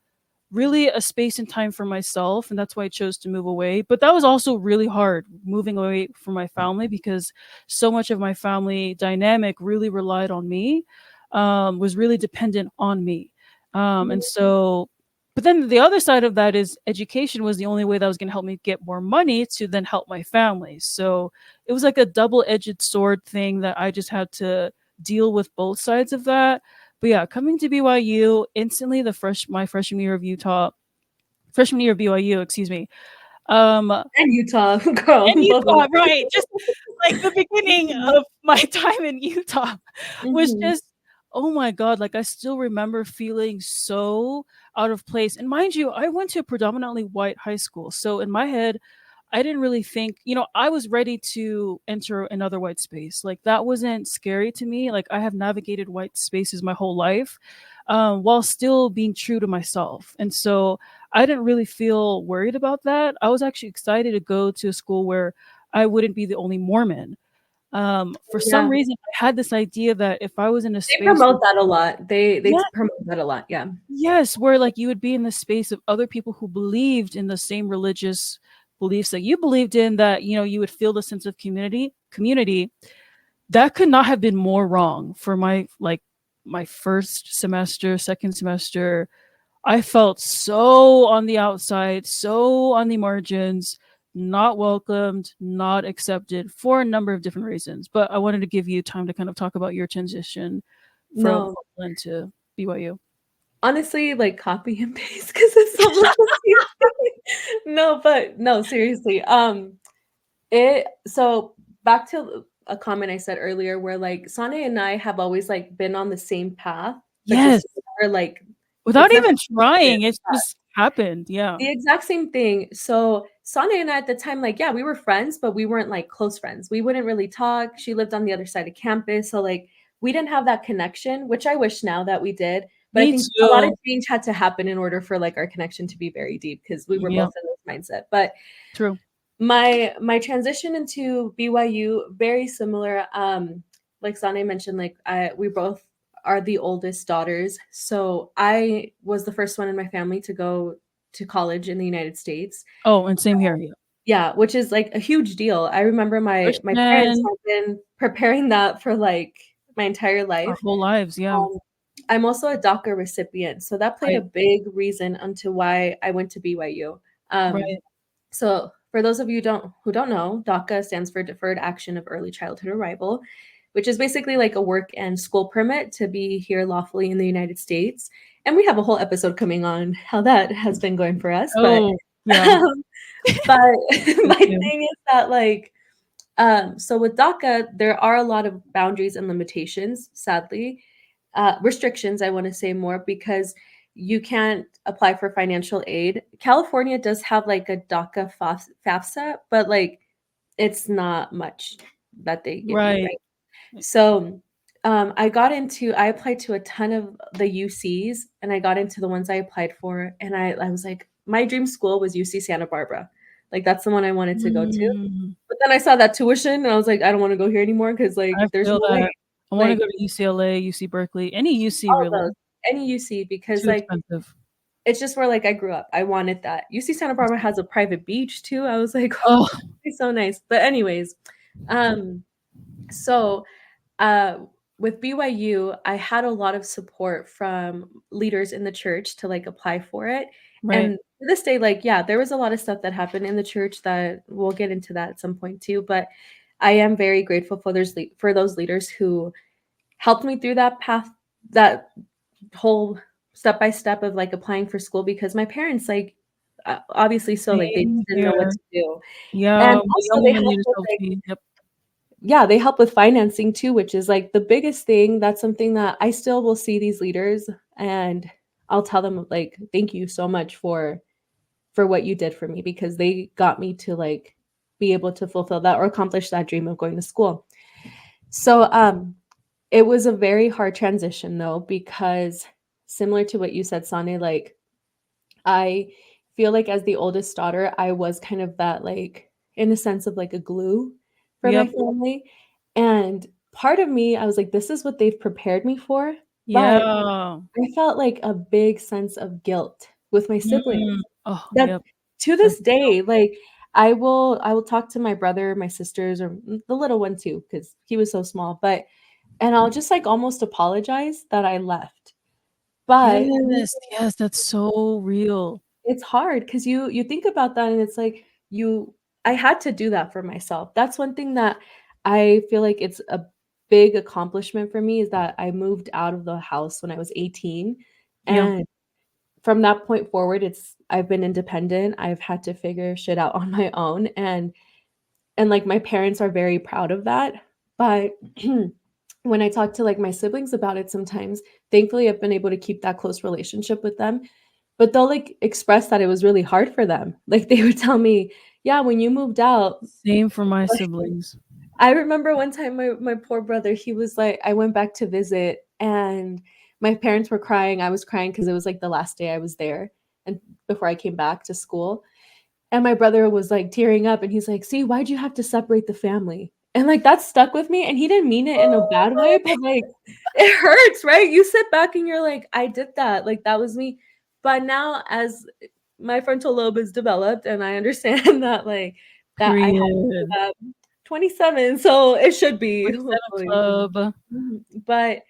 really a space and time for myself, and that's why I chose to move away. But that was also really hard moving away from my family because so much of my family dynamic really relied on me, was really dependent on me. And so but then the other side of that is education was the only way that was going to help me get more money to then help my family. So it was like a double-edged sword thing that I just had to deal with both sides of that. But yeah, coming to BYU instantly my freshman year of freshman year of BYU, excuse me. And And Utah, girl, both of Utah, them. right? Just like the beginning Mhm. of my time in Utah was Mhm. just, oh my god, like I still remember feeling so out of place. And mind you, I went to a predominantly white high school, so in my head I didn't really think, I was ready to enter another white space. Like that wasn't scary to me. Like I have navigated white spaces my whole life. while still being true to myself. And so I didn't really feel worried about that. I was actually excited to go to a school where I wouldn't be the only Mormon. For some Yeah. reason, I had this idea that if I was in a They space promote where, that a lot. They yeah, promote that a lot, yeah. yes, where like you would be in the space of other people who believed in the same religious beliefs that you believed in, that you would feel the sense of community. That could not have been more wrong for my first semester, second semester. I felt so on the outside, so on the margins, not welcomed, not accepted for a number of different reasons. But I wanted to give you time to kind of talk about your transition from No. Oakland to BYU. Honestly, like, copy and paste because it's almost the same thing. No, but no, seriously, it so back to a comment I said earlier where, like, Sane and I have always, like, been on the same path, but Yes, just never, like without it's never even trying, it's just happened. Yeah. the exact same thing. So, Sana and I at the time, like, yeah, we were friends, but we weren't, like, close friends. We wouldn't really talk. She lived on the other side of campus, so, like, we didn't have that connection, which I wish now that we did, but I Me think a lot of too. change had to happen in order for, like, our connection to be very deep because we were Yeah, both in this mindset. But true. my transition into BYU, very similar, like Sane mentioned, like, we both are the oldest daughters, so I was the first one in my family to go to college in the United States. Oh, and same here. Yeah. Yeah, which is, like, a huge deal. I remember my parents Freshman, have been preparing that for, like, my entire our life. whole lives. Yeah. Um, I'm also a DACA recipient, so that played a Right. big reason onto why I went to BYU. Um, Right. so for those of you who don't know, DACA stands for Deferred Action of Early Childhood Arrival, which is basically like a work and school permit to be here lawfully in the United States. And we have a whole episode coming on how that has been going for us, but Oh, yeah. um, but Me my too. thing is that, like, so with DACA, there are a lot of boundaries and limitations, sadly. Restrictions, I want to say more, because you can't apply for financial aid. California does have like a DACA FAFSA, but like it's not much that they give you, Right. right? So I applied to a ton of the UCs and I got into the ones I applied for. And I was like, my dream school was UC Santa Barbara. Like that's the one I wanted to go to. Mm, But then I saw that tuition and I was like, I don't want to go here anymore because like I there's feel no way. that. I want to Like go to UCLA, UC Berkeley, any UC all of those, really. any UC, because Too like expensive. it's just where like I grew up. I wanted that. UC Santa Barbara has a private beach too. I was like, Oh, it's so nice. But anyways, um, so uh with BYU, I had a lot of support from leaders in the church to like apply for it. right. And to this day, like, yeah, there was a lot of stuff that happened in the church that we'll get into that at some point too. But I am very grateful for those leaders who helped me through that path, that whole step by step of like applying for school because my parents like obviously so like they just Same didn't know what here. to do. And Yeah, the also young they woman help leaders with helped like me. Yep. yeah, they help with financing too, which is like the biggest thing. That's something that I still will see these leaders and I'll tell them like thank you so much for what you did for me because they got me to like be able to fulfill that or accomplish that dream of going to school. So it was a very hard transition though because similar to what you said, Sane, like I feel like as the oldest daughter, I was kind of that like in a sense of like a glue for my Yep. family. And part of me, I was like, this is what they've prepared me for. But Yeah. I felt like a big sense of guilt with my siblings. Mm. Oh, That yep. to Sense this of guilt. day, like I will talk to my brother, my sisters, or the little one too, because he was so small. But and I'll just like almost apologize that I left. But Yes, yes, that's so real. it's hard because you think about that and it's like you I had to do that for myself. That's one thing that I feel like it's a big accomplishment for me is that I moved out of the house when I was 18, Yeah. and from that point forward, I've been independent. I've had to figure shit out on my own, and like my parents are very proud of that. But when I talk to like my siblings about it sometimes, thankfully I've been able to keep that close relationship with them, but they'll like express that it was really hard for them. Like they would tell me, "Yeah, when you moved out." Same for my siblings. I remember one time my poor brother, he was like I went back to visit and My parents were crying. I was crying because it was like the last day I was there and before I came back to school. And my brother was like tearing up and he's like, "See, why'd you have to separate the family?" And like that stuck with me. And he didn't mean it in a bad way, but like it hurts, right? You sit back and you're like, I did that. Like that was me. But now as my frontal lobe is developed and I understand that like that I had Period. 27, so it should be 27 hopefully. Club. But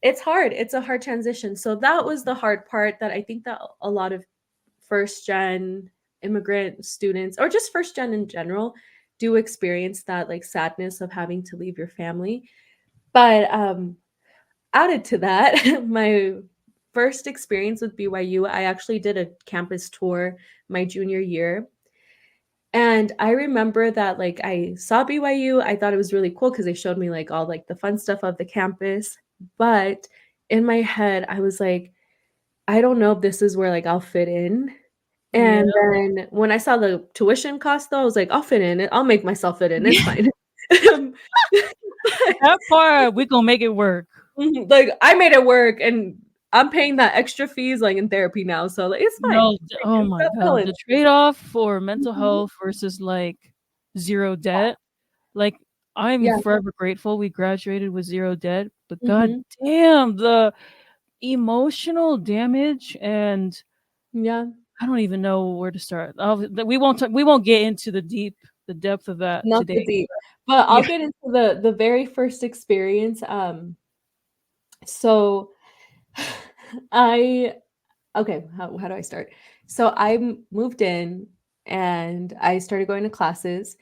it's hard. It's a hard transition. So that was the hard part that I think that a lot of first gen immigrant students or just first gen in general do experience that like sadness of having to leave your family. But added to that, my first experience with BYU, I actually did a campus tour my junior year. And I remember that like I saw BYU, I thought it was really cool because they showed me like all like the fun stuff of the campus. But in my head, I was like, I don't know if this is where like I'll fit in. Yeah. And then when I saw the tuition cost though, I was like, "I'll fit in. I'll make myself fit in. It's fine." Um, but That part, we gonna make it work. like, I made it work, and I'm paying that extra fees, like, in therapy now, so, like, it's fine. No, Like, oh it's my got god, billing. the trade-off for mental Mhm. health versus, like, 0 debt, like, I'm Yeah. forever grateful we graduated with 0 debt, but god Mhm. damn, the emotional damage, and Yeah. I don't even know where to start. We won't get into the depth of that Not today. the deep. But Yeah, I'll get into the very first experience, so I okay, how do I start? So I moved in and I started going to classes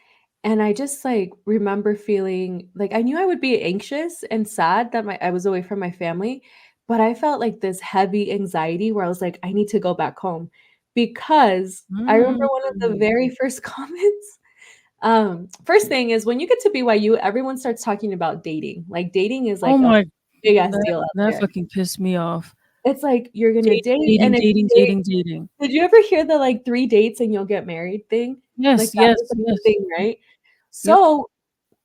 and I just like remember feeling like I knew I would be anxious and sad that I was away from my family, but I felt like this heavy anxiety where I was like, I need to go back home because I remember one of the mm. very first comments. First thing is when you get to BYU, everyone starts talking about dating. Like dating is Oh like a my big ass that deal out that there. fucking pissed me off. It's like you're gonna Dating, date, dating, and if you dating, date dating, dating. did you ever hear the, like, 3 dates and you'll get married thing? Like, Yes, that yes, was, like, the yes. thing, right? Yep. So,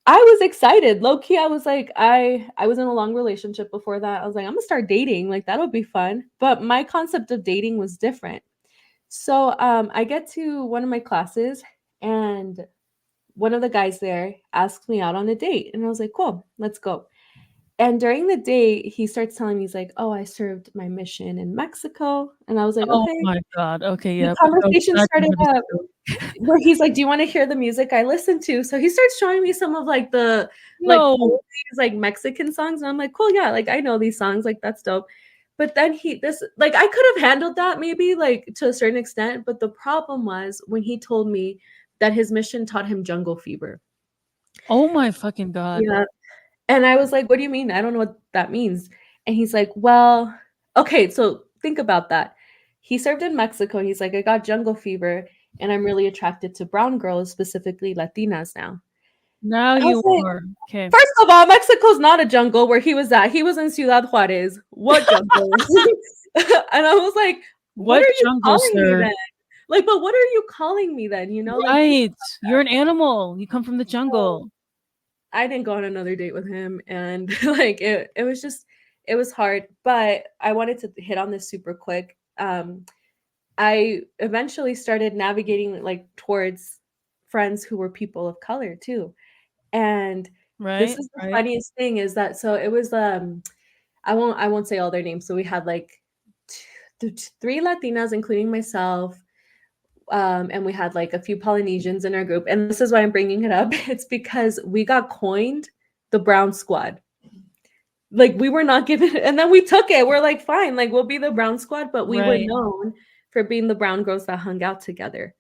I was excited. Low key, I was like, I was in a long relationship before that. I was like, "Imma start dating, like, that'll be fun." But my concept of dating was different. So, I get to one of my classes, and one of the guys there asked me out on a date, and I was like, "Cool, let's go." And during the date, he starts telling me, he's like, "Oh, I served my mission in Mexico." And I was like, Oh "Okay." my god, okay, The yep, I know conversation exactly started where this is up going. where he's like, "Do you wanna hear the music I listen to?" So he starts showing me some of, like, the, like, No. oldies, like, Mexican songs, and I'm like, "Cool, yeah, like, I know these songs, like, that's dope." But then like, I could have handled that maybe, like, to a certain extent, but the problem was when he told me that his mission taught him jungle fever. Oh my fucking god. Yeah. And I was like, "What do you mean? I don't know what that means." And he's like, "Well" okay, so think about that. He served in Mexico, and he's like, "I got jungle fever, and I'm really attracted to brown girls, specifically Latinas now." Now I was you like, are. Okay. first of all, Mexico's not a jungle where he was at. He was in Ciudad Juarez. What jungle? And I was like, "What What are you jungle, calling me sir? then?" Like, "But what are you calling me then?" You know, like, think Right. You're an animal. You come from the so jungle. I didn't go on another date with him, and, like, it was just it was hard, but I wanted to hit on this super quick. I eventually started navigating, like, towards friends who were people of color too, and this Right, is the right. funniest thing is that so it was, I won't say all their names, so we had, like, t 3 Latinas, including myself, and we had like a few Polynesians in our group. And this is why I'm bringing it up. It's because we got coined the brown squad. Like we were not given, and then we took it. We're like, fine, like we'll be the brown squad, but we were Right. known for being the brown girls that hung out together.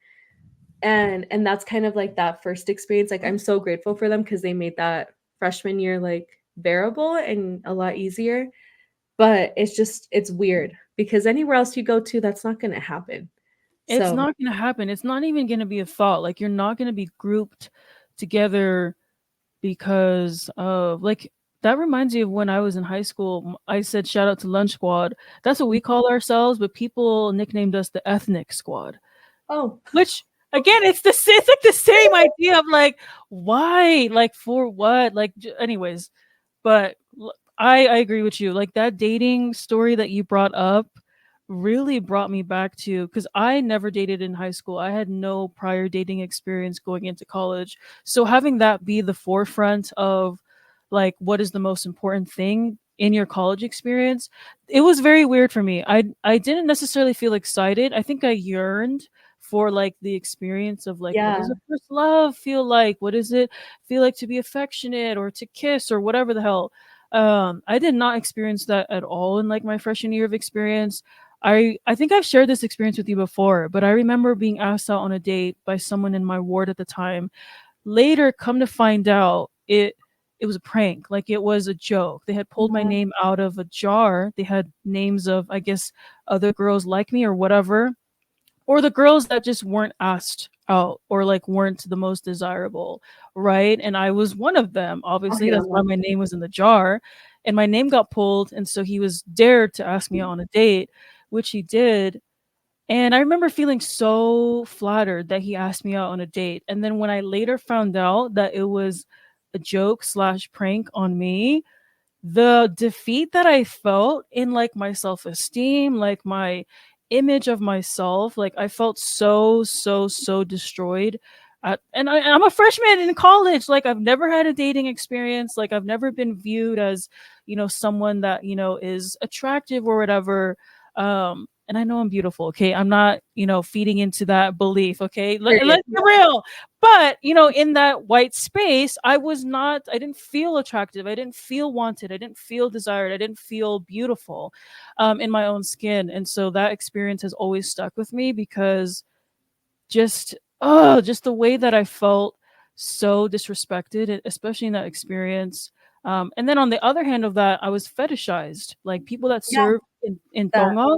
And that's kind of like that first experience. Like I'm so grateful for them because they made that freshman year like bearable and a lot easier. But it's weird because anywhere else you go to, that's not gonna happen. It's So not gonna happen. It's not even gonna be a thought. Like, you're not gonna be grouped together because of like that reminds me of when I was in high school. I said shout out to Lunch Squad. That's what we call ourselves, but people nicknamed us the Ethnic Squad. oh, Which again, it's like the same idea of like why, like for what, like anyways. But I agree with you. Like that dating story that you brought up really brought me back to, because I never dated in high school. I had no prior dating experience going into college. So having that be the forefront of like what is the most important thing in your college experience, it was very weird for me. I didn't necessarily feel excited. I think I yearned for like the experience of like what does Yeah. a first love feel like? What does it feel like to be affectionate or to kiss or whatever the hell? I did not experience that at all in like my freshman year of experience. I think I've shared this experience with you before, but I remember being asked out on a date by someone in my ward at the time. Later, come to find out, it was a prank. Like it was a joke. They had pulled my Yeah. name out of a jar. They had names of, I guess, other girls like me or whatever, or the girls that just weren't asked out or like weren't the most desirable, right? And I was one of them. Oh, Obviously, yeah. that's why my name was in the jar, and my name got pulled, and so he was dared to ask me out on a date, which he did. And I remember feeling so flattered that he asked me out on a date. And then when I later found out that it was a joke slash prank on me, the defeat that I felt in like my self-esteem, like my image of myself, like I felt so destroyed. I'm a freshman in college. Like I've never had a dating experience. Like I've never been viewed as, someone that is attractive or whatever. And I know I'm beautiful. Okay, I'm not feeding into that belief. Okay, Period. let's be real. But, in that white space, I didn't feel attractive. I didn't feel wanted. I didn't feel desired. I didn't feel beautiful in my own skin. And so that experience has always stuck with me because just the way that I felt so disrespected, especially in that experience. And then on the other hand of that, I was fetishized. Like people that Yeah. serve in That. Tonga,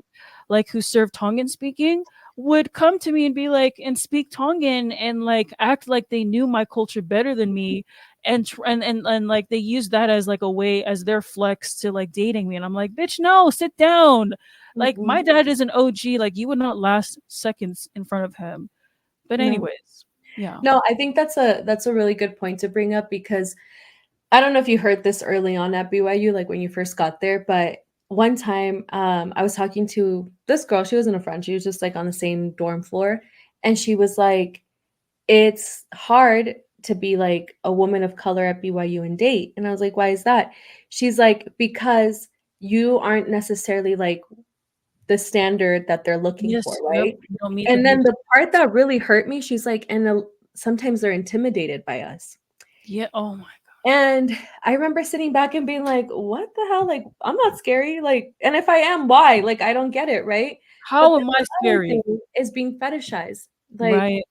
like who serve Tongan speaking, would come to me and be like, and speak Tongan and like act like they knew my culture better than me. And like they use that as like a way as their flex to like dating me. And I'm like, bitch, no, sit down. Like Mhm. my dad is an OG. Like you would not last seconds in front of him. But No. anyways, yeah. No, I think that's a really good point to bring up because I don't know if you heard this early on at BYU, like when you first got there, but one time I was talking to this girl. She wasn't a friend. She was just like on the same dorm floor. And she was like, it's hard to be like a woman of color at BYU and date. And I was like, why is that? She's like, because you aren't necessarily like the standard that they're looking for, Yes. Yep. right? You don't meet the And then beauty. the part that really hurt me, she's like, and sometimes they're intimidated by us. Yeah. Oh my God. And I remember sitting back and being like, "What the hell? Like, I'm not scary. Like, and if I am, why? Like, I don't get it, right?" But How then am I the other scary? thing is being fetishized. Like, Right.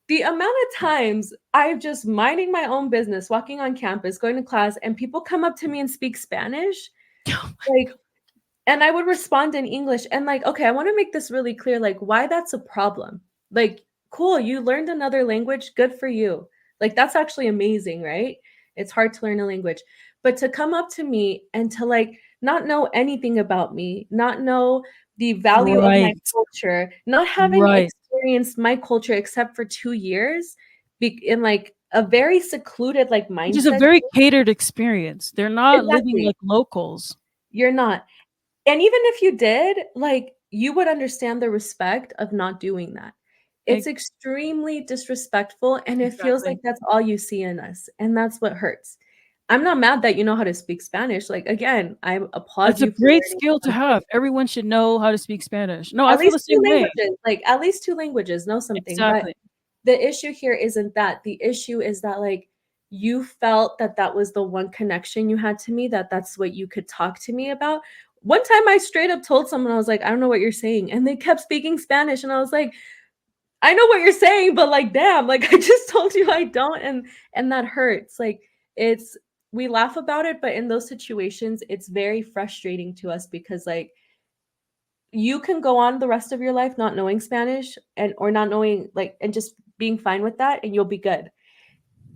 the amount of times I'm just minding my own business, walking on campus, going to class, and people come up to me and speak Spanish, like, and I would respond in English. And like, okay, I want to make this really clear, like, why that's a problem. Like, cool, you learned another language, good for you. Like, that's actually amazing, right? It's hard to learn a language. But to come up to me and to like not know anything about me, not know the value of my Right. culture, not having Right. experienced my culture except for 2 years, in like a very secluded like Which is a mindset. very catered experience. They're not living Exactly. like locals. You're not. And even if you did, like, you would understand the respect of not doing that. It's Like, extremely disrespectful, and it feels like exactly. that's all you see in us, and that's what hurts. I'm not mad that you know how to speak Spanish, like, again, I applaud It's a you for great learning skill to something. have. Everyone should know how to speak Spanish. No, I At feel the least 2 same way. languages, like, at least 2 languages, know something, but Exactly. the issue here isn't that. The issue is that, like, you felt that that was the one connection you had to me, that that's what you could talk to me about. One time I straight up told someone, I was like, "I don't know what you're saying," and they kept speaking Spanish, and I was like, "I know what you're saying, but, like, damn, like, I just told you I don't," and that hurts. Like, it's we laugh about it, but in those situations, it's very frustrating to us because, like, you can go on the rest of your life not knowing Spanish and or not knowing like and just being fine with that and you'll be good.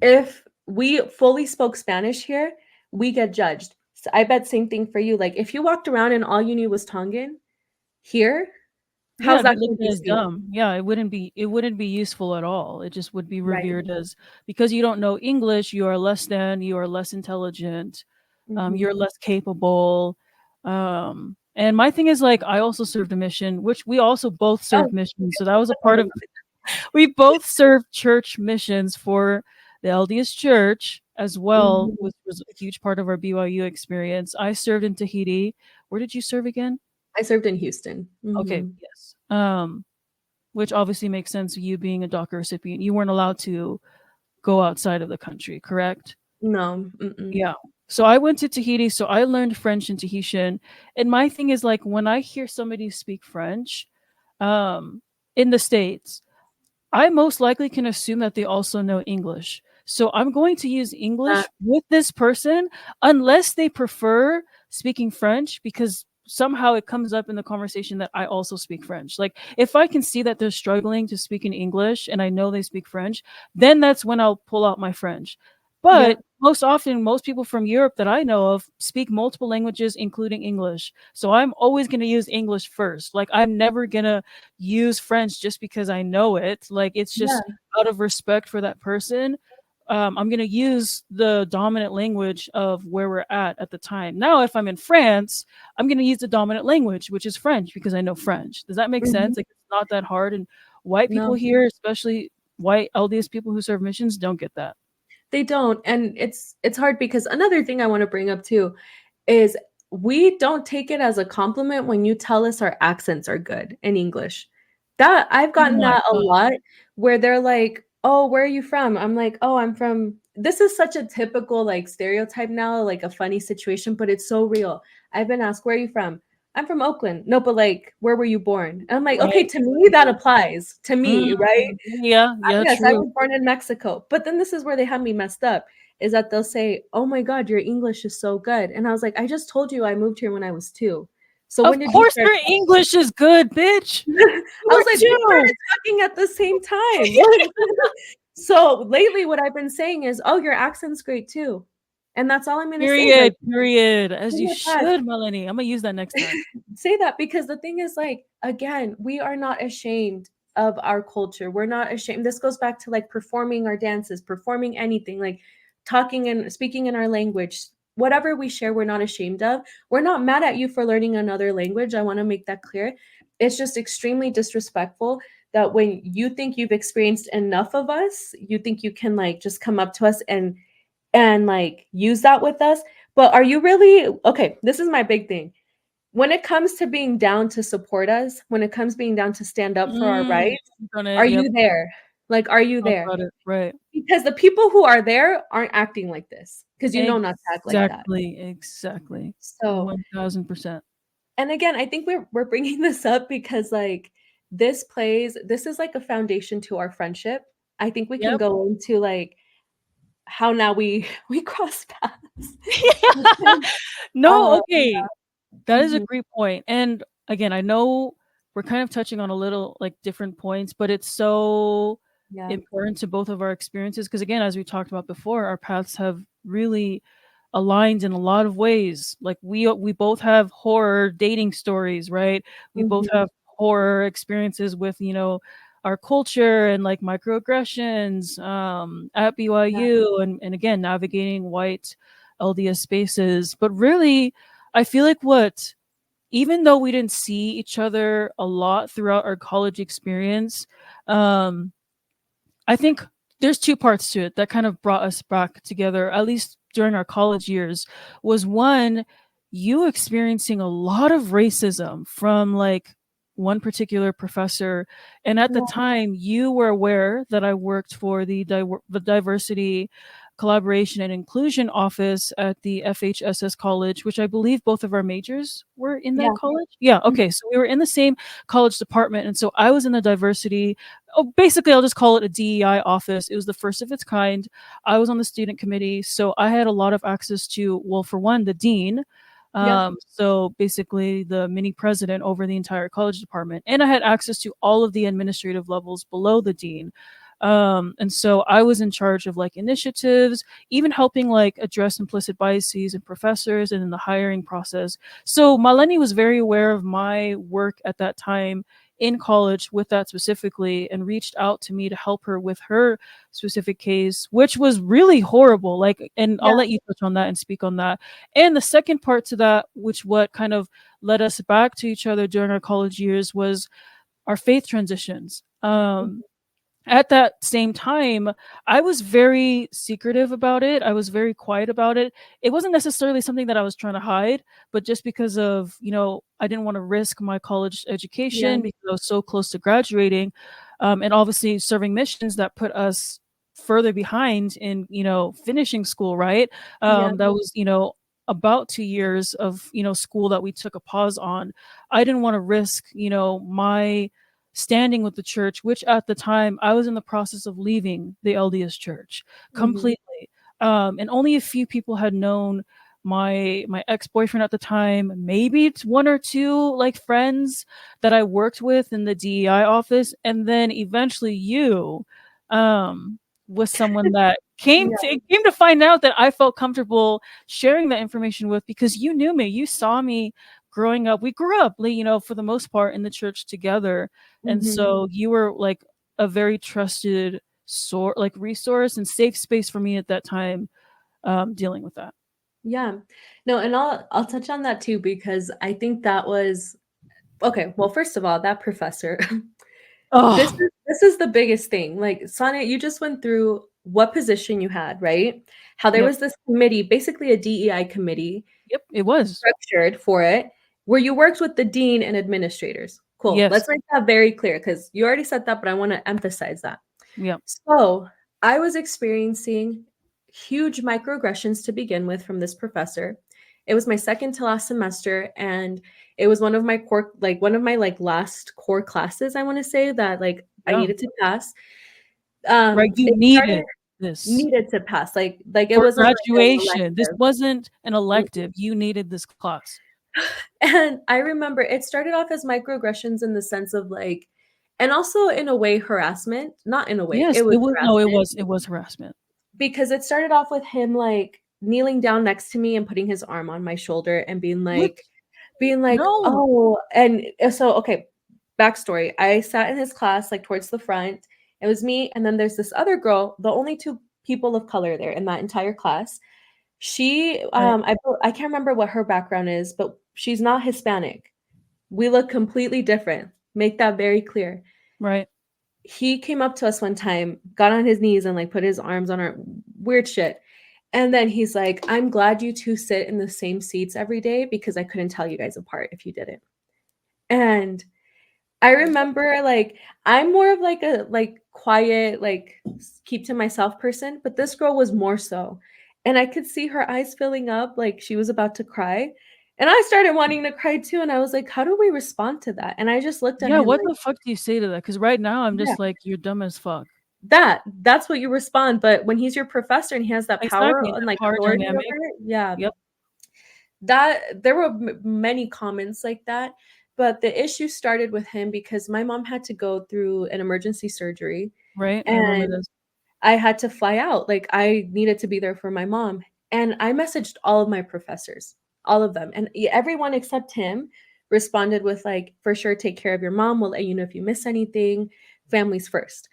If we fully spoke Spanish here, we get judged. So I bet same thing for you. Like if you walked around and all you knew was Tongan here, Yeah, how's it'd be that looked going to be at as seen? dumb. Yeah, it wouldn't be useful at all. It just would be Right. revered as, because you don't know English, you are less than, you are less intelligent. You're Mhm. less capable. And my thing is like I also served a mission, which we also both Oh, served missions. So that was a I part of love it. we both served church missions for the LDS Church as well, Mhm. which was a huge part of our BYU experience. I served in Tahiti. Where did you serve again? I served in Houston. Okay, Mhm. yes. Which obviously makes sense. You being a DACA recipient, you weren't allowed to go outside of the country, correct? No, mm-mm. Yeah. So I went to Tahiti, so I learned French and Tahitian. And my thing is like when I hear somebody speak French, um, in the States, I most likely can assume that they also know English. So I'm going to use Uh, English with this person unless they prefer speaking French because somehow it comes up in the conversation that I also speak French. Like if I can see that they're struggling to speak in English and I know they speak French, then that's when I'll pull out my French. yeah, But most often, most people from Europe that I know of speak multiple languages, including English. So I'm always going to use English first. Like I'm never going to use French just because I know it. Like it's yeah. just out of respect for that person. I'm going to use the dominant language of where we're at the time. Now, if I'm in France, I'm going to use the dominant language, which is French, because I know French. Does that make Mhm. sense? Like it's not that hard. And white people No. here, especially white LDS people who serve missions, don't get that. They don't, and it's hard because another thing I wanna bring up too is we don't take it as a compliment when you tell us our accents are good in English. That I've Oh gotten my that a god! lot where they're like, "Oh, where are you from?" I'm like, "Oh, I'm from." This is such a typical, like, stereotype now, like a funny situation, but it's so real. I've been asked, "Where are you from?" "I'm from Oakland." "No, but, like, where were you born?" And I'm like, "Okay, Right? to me, that applies. To Mm, me, right? yeah, yeah, Yes, I true. was born in Mexico." But then this is where they have me messed up, is that they'll say, "Oh my god, your English is so good." And I was like, "I just told you I moved here when I was 2. So when Of did you course, start your English is good, bitch. I You was were like, "We two. started talking at the same time." So lately what I've been saying is, "Oh, your accent's great too." And that's all I'm gonna say, like, Period. Period. As bring you it back. should, Melanie. I'm gonna use that next time. Say that because the thing is like again we are not ashamed of our culture, we're not ashamed. This goes back to like performing our dances, performing anything, like talking and speaking in our language, whatever we share, we're not ashamed of. We're not mad at you for learning another language, I want to make that clear. It's just extremely disrespectful that when you think you've experienced enough of us, you think you can like just come up to us and like use that with us. But are you really okay? This is my big thing when it comes to being down to support us, when it comes being down to stand up for our Mm, rights, on it. are Yep. you there? Like, are you Talk there? about it. Right. Because the people who are there aren't acting like this, because you know not to act like that. Exactly. Exactly. So, 1000%. and again, I think we're bringing this up because like this is like a foundation to our friendship. I think we can Yep. go into like how now we we cross paths. No, Um, okay. That is a mhm, great point. And again, I know we're kind of touching on a little like different points, but it's so yeah, important to both of our experiences because again, as we talked about before, our paths have really aligned in a lot of ways. Like we both have horror dating stories, right? We both mhm, have horror experiences with, our culture and like microaggressions at yeah, BYU and again navigating white LDS spaces. But really, I feel like what even though we didn't see each other a lot throughout our college experience, um, I think there's two parts to it that kind of brought us back together, at least during our college years. Was one, you experiencing a lot of racism from like one particular professor. And at the yeah, time, you were aware that I worked for the diversity, collaboration, and inclusion office at the FHSS college, which I believe both of our majors were in that yeah, college. Yeah. mhm, Okay. So we were in the same college department. And so I was in the diversity, basically I'll just call it a DEI office. It was the first of its kind. I was on the student committee, so I had a lot of access to, well, for one, the dean. yeah, So basically the mini president over the entire college department, and I had access to all of the administrative levels below the dean. And so I was in charge of like initiatives, even helping like address implicit biases in professors and in the hiring process. So Maleni was very aware of my work at that time in college with that specifically and reached out to me to help her with her specific case, which was really horrible. Like, and I'll Yeah. let you touch on that and speak on that. And the second part to that, which what kind of led us back to each other during our college years, was our faith transitions. At that same time, I was very secretive about it. I was very quiet about it. It wasn't necessarily something that I was trying to hide, but just because of, I didn't want to risk my college Yeah. education because I was so close to graduating. And obviously serving missions that put us further behind in, finishing school, right? Yeah. That was, about 2 years of, school that we took a pause on. I didn't want to risk, my standing with the church, which at the time I was in the process of leaving the LDS church Mhm. completely. And only a few people had known my ex-boyfriend at the time, maybe it's one or two like friends that I worked with in the DEI office, and then eventually you um was someone that Yeah. came to find out that I felt comfortable sharing that information with, because you knew me, you saw me growing up. We grew up, for the most part in the church together, and Mhm. so you were like a very trusted resource and safe space for me at that time, dealing with that. Yeah. No, and I'll touch on that too because I think that was okay, well, first of all, that professor, this Oh, is this is the biggest thing. Like, Sonia, you just went through what position you had, right? How there yep, was this committee, basically a DEI committee yep, it was. structured for it, where you worked with the dean and administrators. Cool. Yes, Let's make that very clear because you already said that, but I want to emphasize that. yep, So I was experiencing huge microaggressions to begin with from this professor. It was my second to last semester, and it was one of my core, like one of my like last core classes. I want to say that like I yeah, needed to pass. right. You It started needed this needed to pass, like it for wasn't like an graduation. This elective. wasn't an elective. You needed this class. And I remember it started off as microaggressions in the sense of like, and also in a way harassment. Not in a way, Yes, it was it was. No, harassment it was harassment. because it started off with him like kneeling down next to me and putting his arm on my shoulder and What? being like, No. oh, and so okay, backstory. I sat in his class like towards the front. It was me, and then there's this other girl, the only two people of color there in that entire class. She, Right, I can't remember what her background is, but she's not Hispanic. We look completely different. Make that very clear. right. He came up to us one time, got on his knees and like put his arms on our weird shit. And then he's like, I'm glad you two sit in the same seats every day because I couldn't tell you guys apart if you didn't. And I remember like I'm more of like a like quiet, like keep to myself person, but this girl was more so. And I could see her eyes filling up like she was about to cry. And I started wanting to cry too. And I was like, how do we respond to that? And I just looked at Yeah, him what like, the fuck do you say to that? Because right now I'm yeah, just like, you're dumb as fuck. that's what you respond. But when he's your professor and he has that power Exactly, and that like power authority dynamic. over it, yeah, Yep. that there were many comments like that. But the issue started with him because my mom had to go through an emergency surgery Right. I remember and this. I had to fly out. Like I needed to be there for my mom. And I messaged all of my professors, all of them. And everyone except him responded with like, for sure, take care of your mom. We'll let you know if you miss anything. Families first.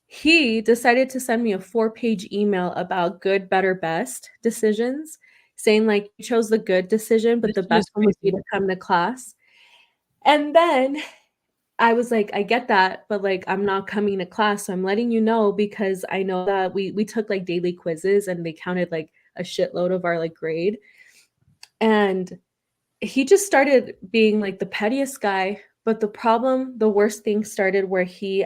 He decided to send me a 4-page email about good, better, best decisions, saying like you chose the good decision, but This the shit is best one would be crazy. to come to class. And then I was like, I get that, but like I'm not coming to class. So I'm letting you know because I know that we took like daily quizzes and they counted like a shitload of our like grade. And he just started being like the pettiest guy. But the worst thing started where he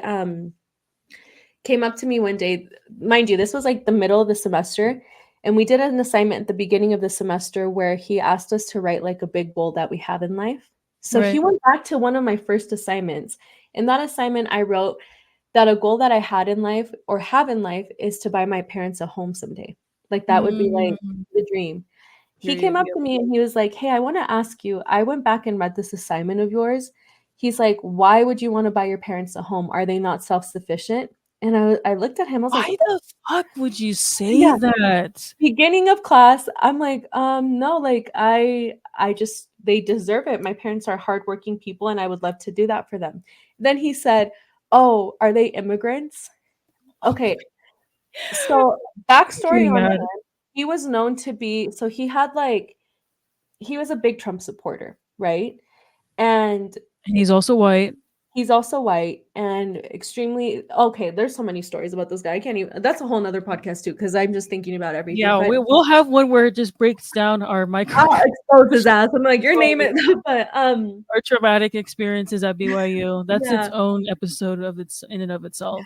came up to me one day. Mind you, this was like the middle of the semester. And we did an assignment at the beginning of the semester where he asked us to write like a big goal that we have in life. So he Right. went back to one of my first assignments. In that assignment, I wrote that a goal that I had in life or have in life is to buy my parents a home someday. Like that would be like Mm, the dream. He came period. up Yep. to me and he was like, "Hey, I want to ask you. I went back and read this assignment of yours." He's like, "Why would you want to buy your parents a home? Are they not self-sufficient?" And I looked at him. I was like, Why the fuck would you say "Yeah." that? Beginning of class, I'm like, no, like I just they deserve it. My parents are hardworking people and I would love to do that for them. Then he said, "Oh, are they immigrants?" Okay, so I'm backstory getting on mad. him, he was known to be, so he had like, he was a big Trump supporter, right? And And he's also white. he's also white and extremely okay. There's so many stories about this guy. I can't even. That's a whole nother podcast too, because I'm just thinking about everything. Yeah, But we'll have one where it just breaks down our I'll micro expose his ass. I'm like, your name it. But our traumatic experiences at BYU. That's its yeah, own episode of its in and of itself.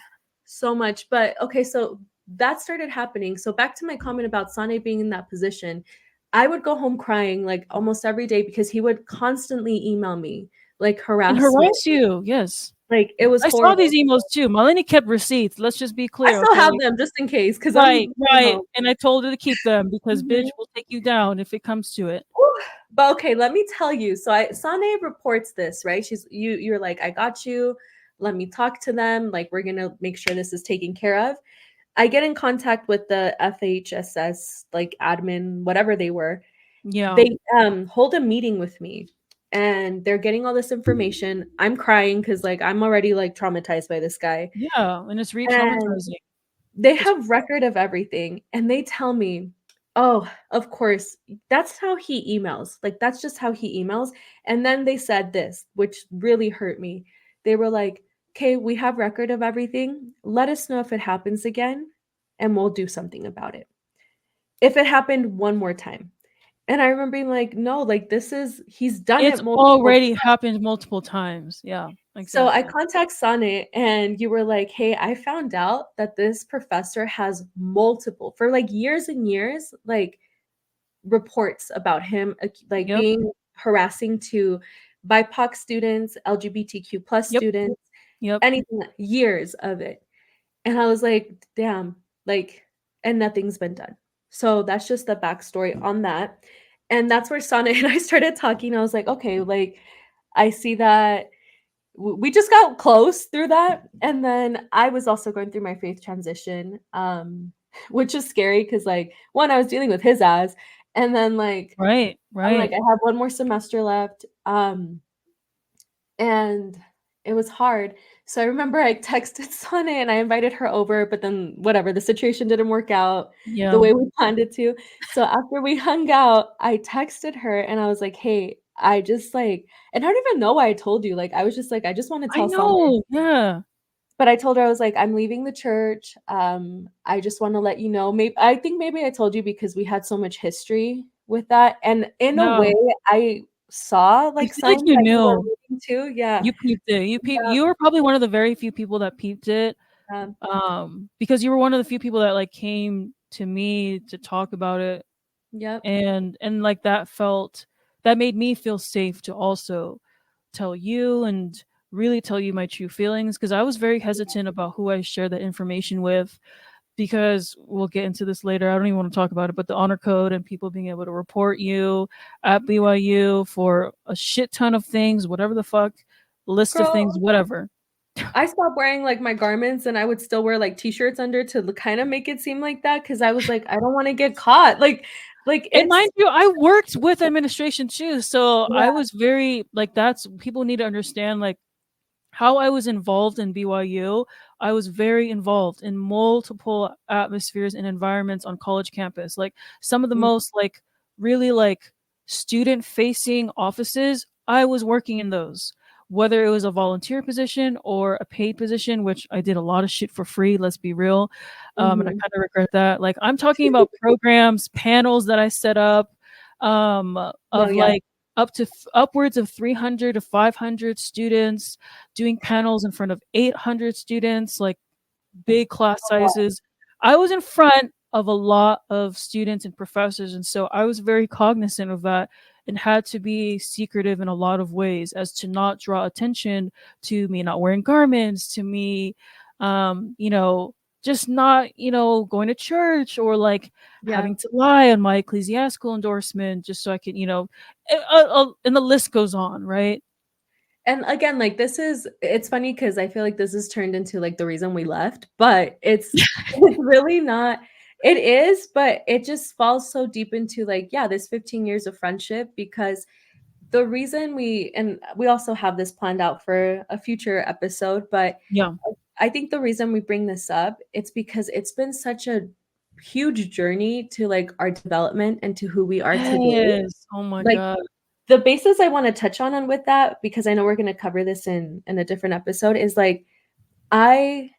so much. But okay, so that started happening. So back to my comment about Sane being in that position, I would go home crying like almost every day because he would constantly email me, like And harass me. harass you, yes. Like it was I saw these horrible. emails too. Malini kept receipts. Let's just be I clear, still have okay? them just in case because Right, I'm, right. And I told her to keep them because bitch Mhm. will take you down if it comes to it. Whew. But okay, let me tell you. So Sane reports this, right? You're like, I got you. Let me talk to them. Like, we're gonna make sure this is taken care of. I get in contact with the FHSS, like admin, whatever they were. Yeah. They hold a meeting with me and they're getting all this information. I'm crying because like I'm already like traumatized by this guy. Yeah, and it's And re-traumatizing. they It's have record of everything and they tell me, "Oh, of course, that's how he emails. Like that's just how he emails." And then they said this, which really hurt me. They were like, "Okay, we have record of everything. Let us know if it happens again and we'll do something about it." If it happened one more time. And I remember being like, "No, like this is he's done it it's multiple." already happened multiple times. Yeah, So I exactly. contact Sane and you were like, "Hey, I found out that this professor has multiple for like years and years, like reports about him like Yep, being harassing to BIPOC students, LGBTQ plus yep, students, yep. anything, years of it." And I was like, damn, like, and nothing's been done. So that's just the backstory on that. And that's where Sana and I started talking. I was like, okay, like, I see that we just got close through that. And then I was also going through my faith transition, which is scary because, like, one, I was dealing with his ass. And then, like, Right, I'm like, right. I have one more semester left. And it was hard. So I remember I texted Sana and I invited her over, but then whatever, the situation didn't work out the Yeah. way we planned it to. So after we hung out, I texted her and I was like, "Hey, I just like," and I don't even know why I told you. Like, I was just like, I just want to I tell Sana. know. Yeah. But I told her I was like, "I'm leaving the church. I just want to let you know." Maybe I think maybe I told you because we had so much history with that. And in a Yeah. way, I saw I like feel like signs you that you were knew. leaving too. Yeah. You peeped it. Yeah. You were probably one of the very few people that peeped it. Yeah. Because you were one of the few people that like came to me to talk about it, Yep. and like that made me feel safe to also tell you and really tell you my true feelings because I was very hesitant about who I share that information with because we'll get into this later. I don't even want to talk about it, but the honor code and people being able to report you at BYU for a shit ton of things, whatever the fuck, list of things, Girl, whatever. I stopped wearing like my garments and I would still wear like t-shirts under to kind of make it seem like that because I was like, I don't want to get caught. Like And mind it's you, I worked with administration too. So yeah. I was very like that's people need to understand like how I was involved in BYU. I was very involved in multiple atmospheres and environments on college campus. Like some of the Mm, most like really like student facing offices, I was working in those. Whether it was a volunteer position or a paid position, which I did a lot of shit for free, let's be real. And I mhm. kind of regret that. Like I'm talking about programs, panels that I set up, No, of yeah. like upwards of 300 to 500 students doing panels in front of 800 students, like big class sizes. I was in front of a lot of students and professors, and so I was very cognizant of that and had to be secretive in a lot of ways as to not draw attention to me not wearing garments, to me, you know, just not, going to church or like Yeah. having to lie on my ecclesiastical endorsement just so I can, and the list goes on, right? And again, like this is it's funny because I feel like this has turned into like the reason we left, but it's really not. It is, but it just falls so deep into like, yeah, this 15 years of friendship because the reason we also have this planned out for a future episode, but Yeah. I think the reason we bring this up, it's because it's been such a huge journey to like our development and to who we are today. Yes. Oh my Like god. the basis I want to touch on with that, because I know we're going to cover this in a different episode, is like I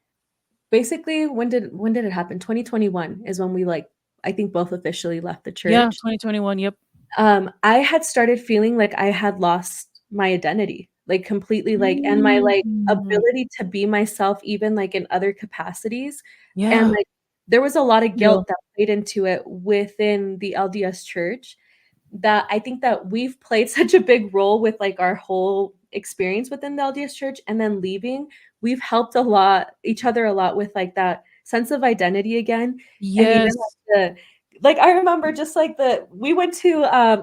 basically when did it happen? 2021 is when we like I think both officially left the Yeah, church. 2021. Yep. I had started feeling like I had lost my identity, like completely, like, and my like Mm. ability to be myself, even like in other capacities. And Yeah. like there was a lot of Real. guilt that played into it within the LDS church that I think that we've played such a big role with like our whole experience within the LDS church and then leaving. We've helped a lot each other a lot with like that sense of identity again. And even Yes. like the like I remember just like we went to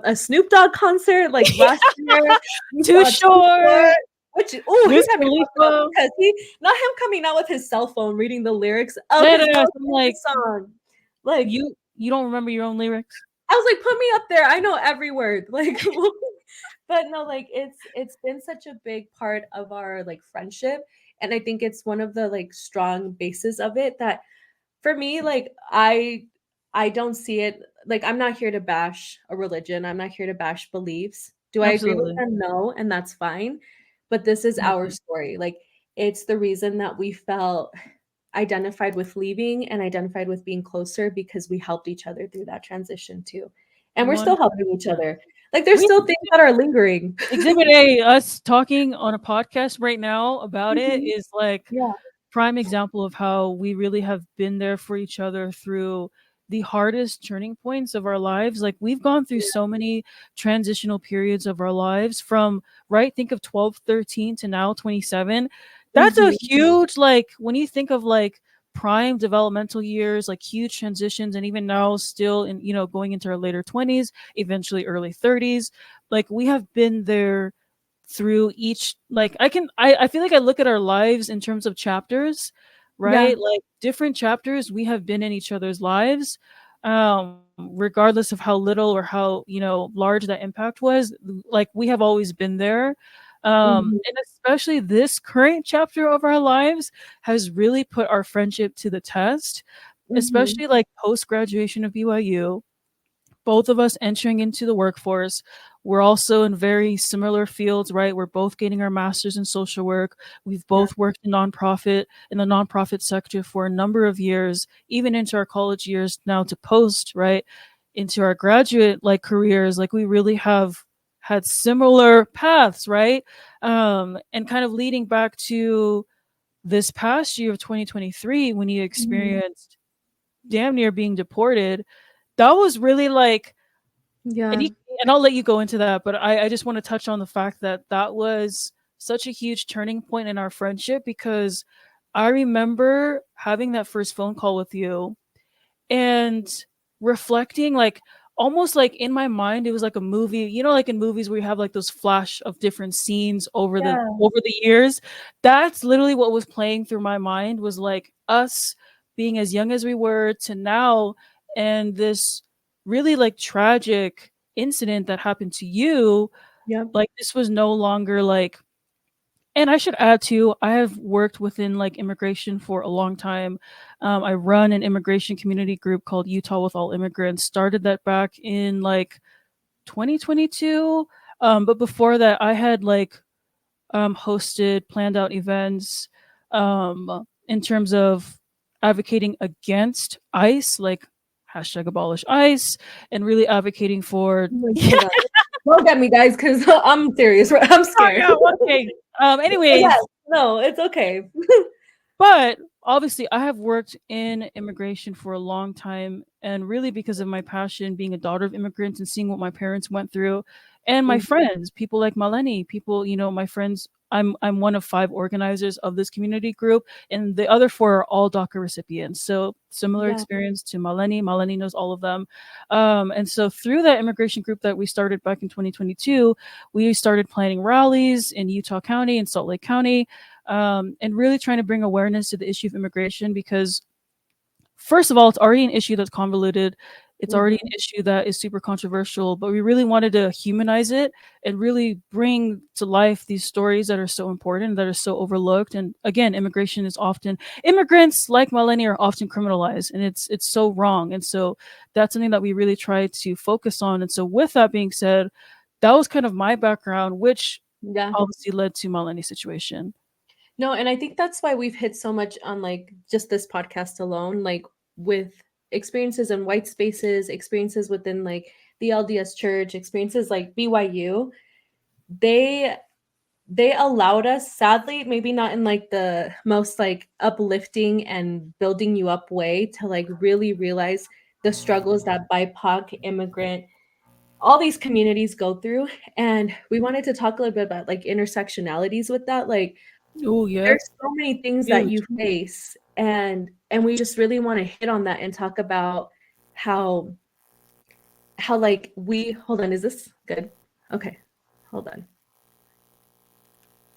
a Snoop Dogg concert like last year. We Too saw Too Short, short. which Wiz he had me fucked up Khalifa. because he not him coming out with his cell phone reading the lyrics of Dead his ass. most I'm famous like, song. Like you don't remember your own lyrics? I was like, put me up there. I know every word. Like, but no, like it's been such a big part of our like friendship, and I think it's one of the like strong bases of it that for me, like I don't see it like I'm not here to bash a religion. I'm not here to bash beliefs. Do I agree with Absolutely. them? No, and that's fine. But this is our Absolutely. story. Like it's the reason that we felt identified with leaving and identified with being closer because we helped each other through that transition too. And we're still helping each 100%. other. Like there's We still things that are lingering. Exhibit A, us talking on a podcast right now about it Mhm. is like Yeah. prime example of how we really have been there for each other through the hardest turning points of our lives. Like we've gone through so many transitional periods of our lives from right think of 12, 13 to now 27. That's a Mhm. huge like when you think of like prime developmental years, like huge transitions and even now still in going into our later 20s, eventually early 30s. Like we have been there through each like I feel like I look at our lives in terms of chapters, Yeah. right? Like different chapters we have been in each other's lives, regardless of how little or how large that impact was. Like we have always been there, Mhm. and especially this current chapter of our lives has really put our friendship to the test, Mhm. especially like post graduation of BYU, both of us entering into the workforce. We're also in very similar fields, right? We're both getting our masters in social work. We've Yeah. both worked in the nonprofit sector for a number of years, even into our college years now to post, right? Into our graduate like careers. Like we really have had similar paths, right? And kind of leading back to this past year of 2023 when you Mhm. experienced damn near being deported, that was really like and Yeah. you, and I'll let you go into that, but I just want to touch on the fact that that was such a huge turning point in our friendship because I remember having that first phone call with you and reflecting like almost like in my mind it was like a movie, like in movies where you have like those flash of different scenes Yeah. over the years. That's literally what was playing through my mind, was like us being as young as we were to now, and this really like tragic incident that happened to you. Yep. Like this was no longer like, and I should add too, I have worked within like immigration for a long time. I run an immigration community group called Utah with All Immigrants. Started that back in like 2022. But before that, I had like hosted, planned out events in terms of advocating against ICE, like hashtag abolish ICE, and really advocating for. Oh my God. Don't get me, guys, because I'm serious. Right? I'm Oh scared. yeah, okay. Yes. Anyways, No, it's okay. but obviously, I have worked in immigration for a long time, and really because of my passion, being a daughter of immigrants and seeing what my parents went through, and my Mhm. friends, people like Maleni, people, my friends. I'm one of 5 organizers of this community group, and the other 4 are all DACA recipients. So similar Yeah. experience to Maleni. Maleni knows all of them, and so through that immigration group that we started back in 2022, we started planning rallies in Utah County and Salt Lake County, and really trying to bring awareness to the issue of immigration because, first of all, it's already an issue that's convoluted. It's already an Mhm. issue that is super controversial, but we really wanted to humanize it and really bring to life these stories that are so important, that are so overlooked. And again, immigration is often immigrants like Melanie are often criminalized, and it's so wrong. And so that's something that we really try to focus on. And so with that being said, that was kind of my background, which Yeah. obviously led to Melanie's situation. No, and I think that's why we've hit so much on like just this podcast alone, like with experiences in white spaces, experiences within like the LDS church, experiences like BYU. They they allowed us, sadly, maybe not in like the most like uplifting and building you up way, to like really realize the struggles that BIPOC, immigrant, all these communities go through. And we wanted to talk a little bit about like intersectionalities with that. Like Oh, yep. there's so many things that Huge. you face, and we just really want to hit on that and talk about how like we hold on, is this good? Okay, hold on.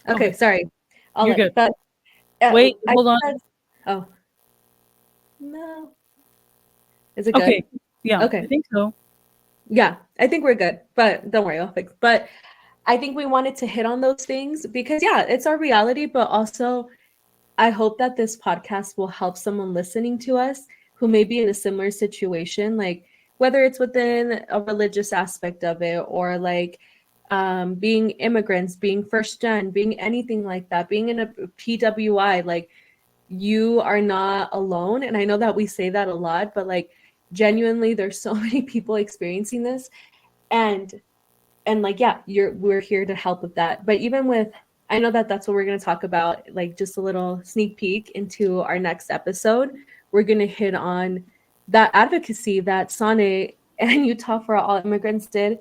Okay, Okay, sorry. I'll you're let, good. but Wait, I hold on. said, oh no, is it good? Okay. Yeah, I Okay, think so. yeah, I think we're good, but don't worry, I'll fix. But I think we wanted to hit on those things because yeah, it's our reality, but also I hope that this podcast will help someone listening to us who may be in a similar situation, like whether it's within a religious aspect of it or like being immigrants, being first gen, being anything like that, being in a PWI, like you are not alone. And I know that we say that a lot, but like genuinely, there's so many people experiencing this. And like yeah, we're here to help with that. But even with, I know that that's what we're going to talk about, like just a little sneak peek into our next episode. We're going to hit on that advocacy that Sane and Utah for All Immigrants did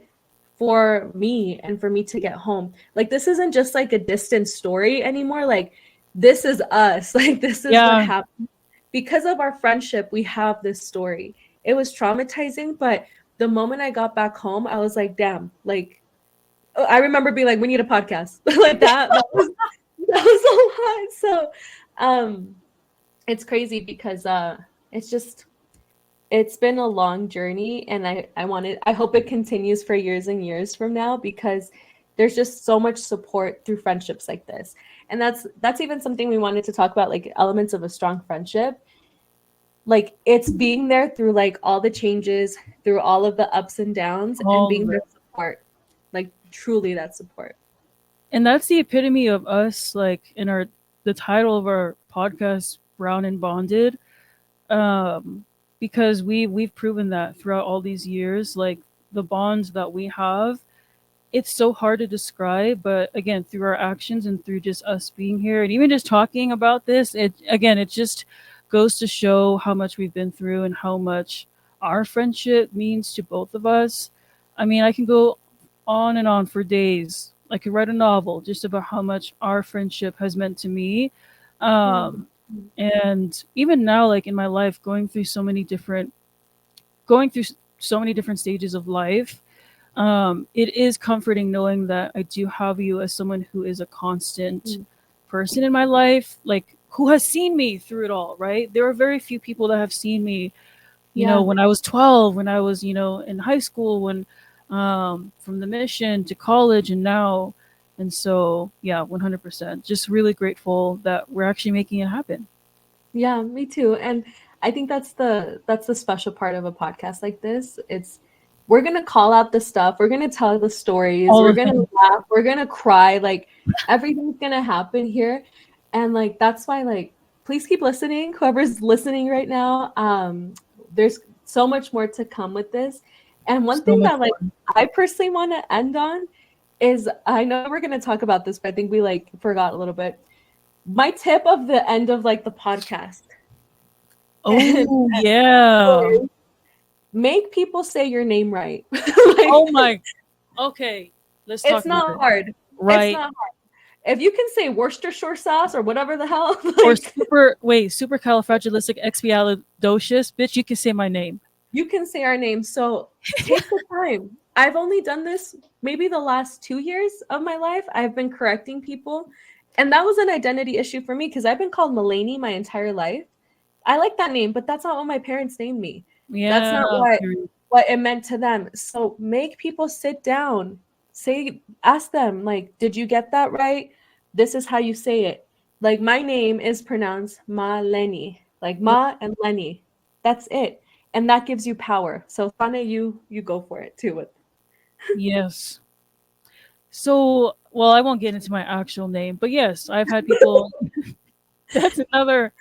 for me and for me to get home. Like this isn't just like a distant story anymore. Like this is us. Like this is what Yeah. happened. Because of our friendship, we have this story. It was traumatizing, but the moment I got back home, I was like, damn, like I remember being like, we need a podcast. Like that was a lot. So it's crazy because it's just it's been a long journey, and I hope it continues for years and years from now, because there's just so much support through friendships like this. And that's even something we wanted to talk about, like elements of a strong friendship. Like it's being there through like all the changes, through all of the ups and downs, and All being of there it. support. Like truly that support. And that's the epitome of us, like in our the title of our podcast, Brown and Bonded. Because we've proven that throughout all these years, like the bonds that we have, it's so hard to describe, but again, through our actions and through just us being here and even just talking about this, it just goes to show how much we've been through and how much our friendship means to both of us. I mean, I can go on and on for days. I could write a novel just about how much our friendship has meant to me. Um, Mhm. and even now, like in my life, going through so many different stages of life, it is comforting knowing that I do have you as someone who is a constant Mm. person in my life, like who has seen me through it all, right? There are very few people that have seen me, Yeah. when I was 12, when I was, in high school, when from the mission to college and now. And so, yeah, 100%. Just really grateful that we're actually making it happen. Yeah, me too. And I think that's the special part of a podcast like this. It's we're gonna call out the stuff, we're gonna tell the stories, All we're the gonna things. laugh, we're gonna cry, like everything's gonna happen here. And like that's why like please keep listening, whoever's listening right now. There's so much more to come with this. And one So thing much that like fun. I personally want to end on is, I know we're gonna talk about this, but I think we like forgot a little bit. My tip of the end of like the podcast and Oh, yeah. make people say your name right. Oh Like my. Okay. Let's it's talk about not it. hard. It's Right. not hard. If you can say Worcestershire sauce or whatever the hell, Or like supercalifragilisticexpialidocious. Bitch, you can say my name. you can say our name. So take the time. I've only done this maybe the last 2 years of my life. I've been correcting people. And that was an identity issue for me because I've been called Mulaney my entire life. I like that name, but that's not what my parents named me. That's Yeah. not what it meant to them. So make people sit down. Say ask them like, "Did you get that right? This is how you say it." Like my name is pronounced Ma Lenny. Like Yep. Ma and Lenny. That's it. And that gives you power. So Fane, you go for it too with Yes. So, well, I won't get into my actual name, but yes, I've had people. That's another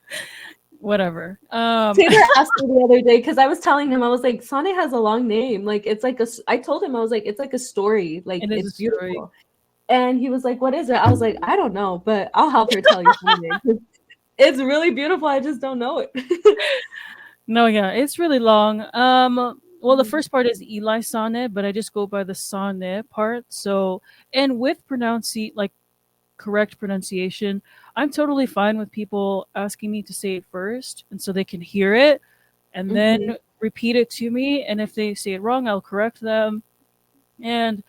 whatever. Taylor asked me the other day because I was telling him, I was like, Sane has a long name. Like it's like I told him, I was like, it's like a story. Like It is a it's story. beautiful. And he was like, "What is it?" I was like, "I don't know, but I'll help her tell you someday. It's really beautiful. I just don't know it." No, yeah, it's really long. Well, the Mhm. first part is Eli Sonnet, but I just go by the sonnet part. So, and with like correct pronunciation, I'm totally fine with people asking me to say it first, and so they can hear it and then Mhm. repeat it to me. And if they say it wrong, I'll correct them. And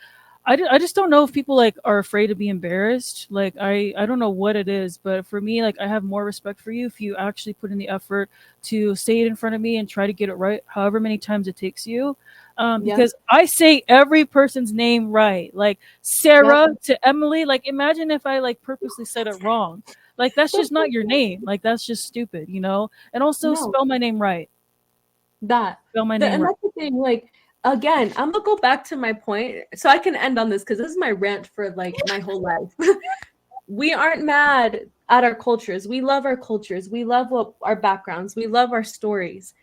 I just don't know if people like are afraid to be embarrassed. Like I don't know what it is, but for me, like I have more respect for you if you actually put in the effort to say it in front of me and try to get it right, however many times it takes you. Yep. Because I say every person's name right, like Yep. Sarah to Emily. Like imagine if I like purposely said it wrong. Like that's just not your name. Like that's just stupid, you know. And also No, spell my name right. that. Spell my The name and right. that's the thing, like, again, Imma go back to my point so I can end on this because this is my rant for, like, my whole life. We aren't mad at our cultures. We love our cultures. We love what our backgrounds. We love our stories.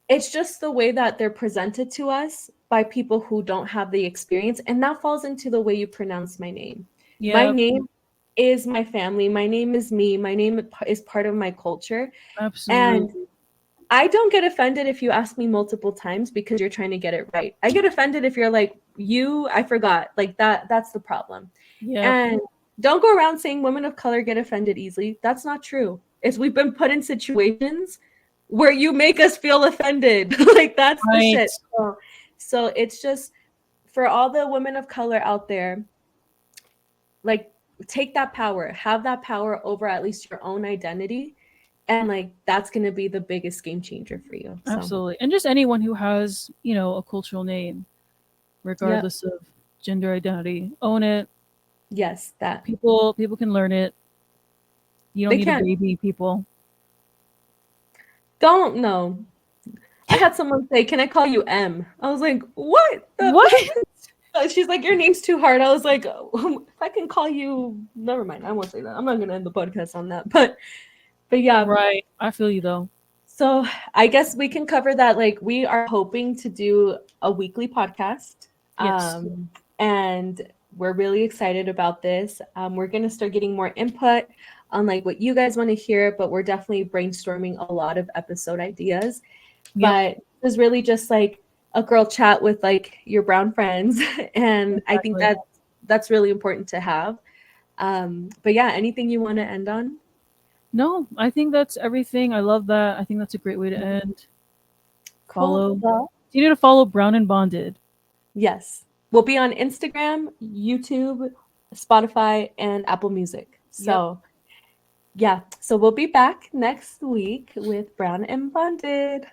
It's just the way that they're presented to us by people who don't have the experience, and that falls into the way you pronounce my name. My Yeah, name is my family. My name is me. My name is part of my culture, and absolutely. I don't get offended if you ask me multiple times because you're trying to get it right. I get offended if you're like, "You, I forgot." Like that's the problem. Yep. And don't go around saying women of color get offended easily. That's not true. It's we've been put in situations where you make us feel offended. Like that's the Right. shit. So it's just for all the women of color out there, like take that power, have that power over at least your own identity, and like that's gonna be the biggest game changer for you. So Absolutely. And just anyone who has, a cultural name, yep, regardless of gender identity, own it. yes, that People can learn it. You don't they need to can. baby people. Don't know. I had someone say, "Can I call you M?" I was like, "What the What? fuck?" She's like, "Your name's too hard." I was like, "If I can call you, never mind. I won't say that. I'm not gonna end the podcast on that." But yeah. Right. I feel you though. So I guess we can cover that. Like we are hoping to do a weekly podcast, Yes. and we're really excited about this. We're gonna start getting more input on like what you guys want to hear, but we're definitely brainstorming a lot of episode ideas. Yep. But it was really just like a girl chat with like your brown friends, and I think Exactly. that's really important to have. But yeah, anything you want to end on? No, I think that's everything. I love that. I think that's a great way to end. Cool. Follow. Well, You need to follow Brown and Bonded. yes. We'll be on Instagram, YouTube, Spotify, and Apple Music. Yep. So, yeah. So we'll be back next week with Brown and Bonded.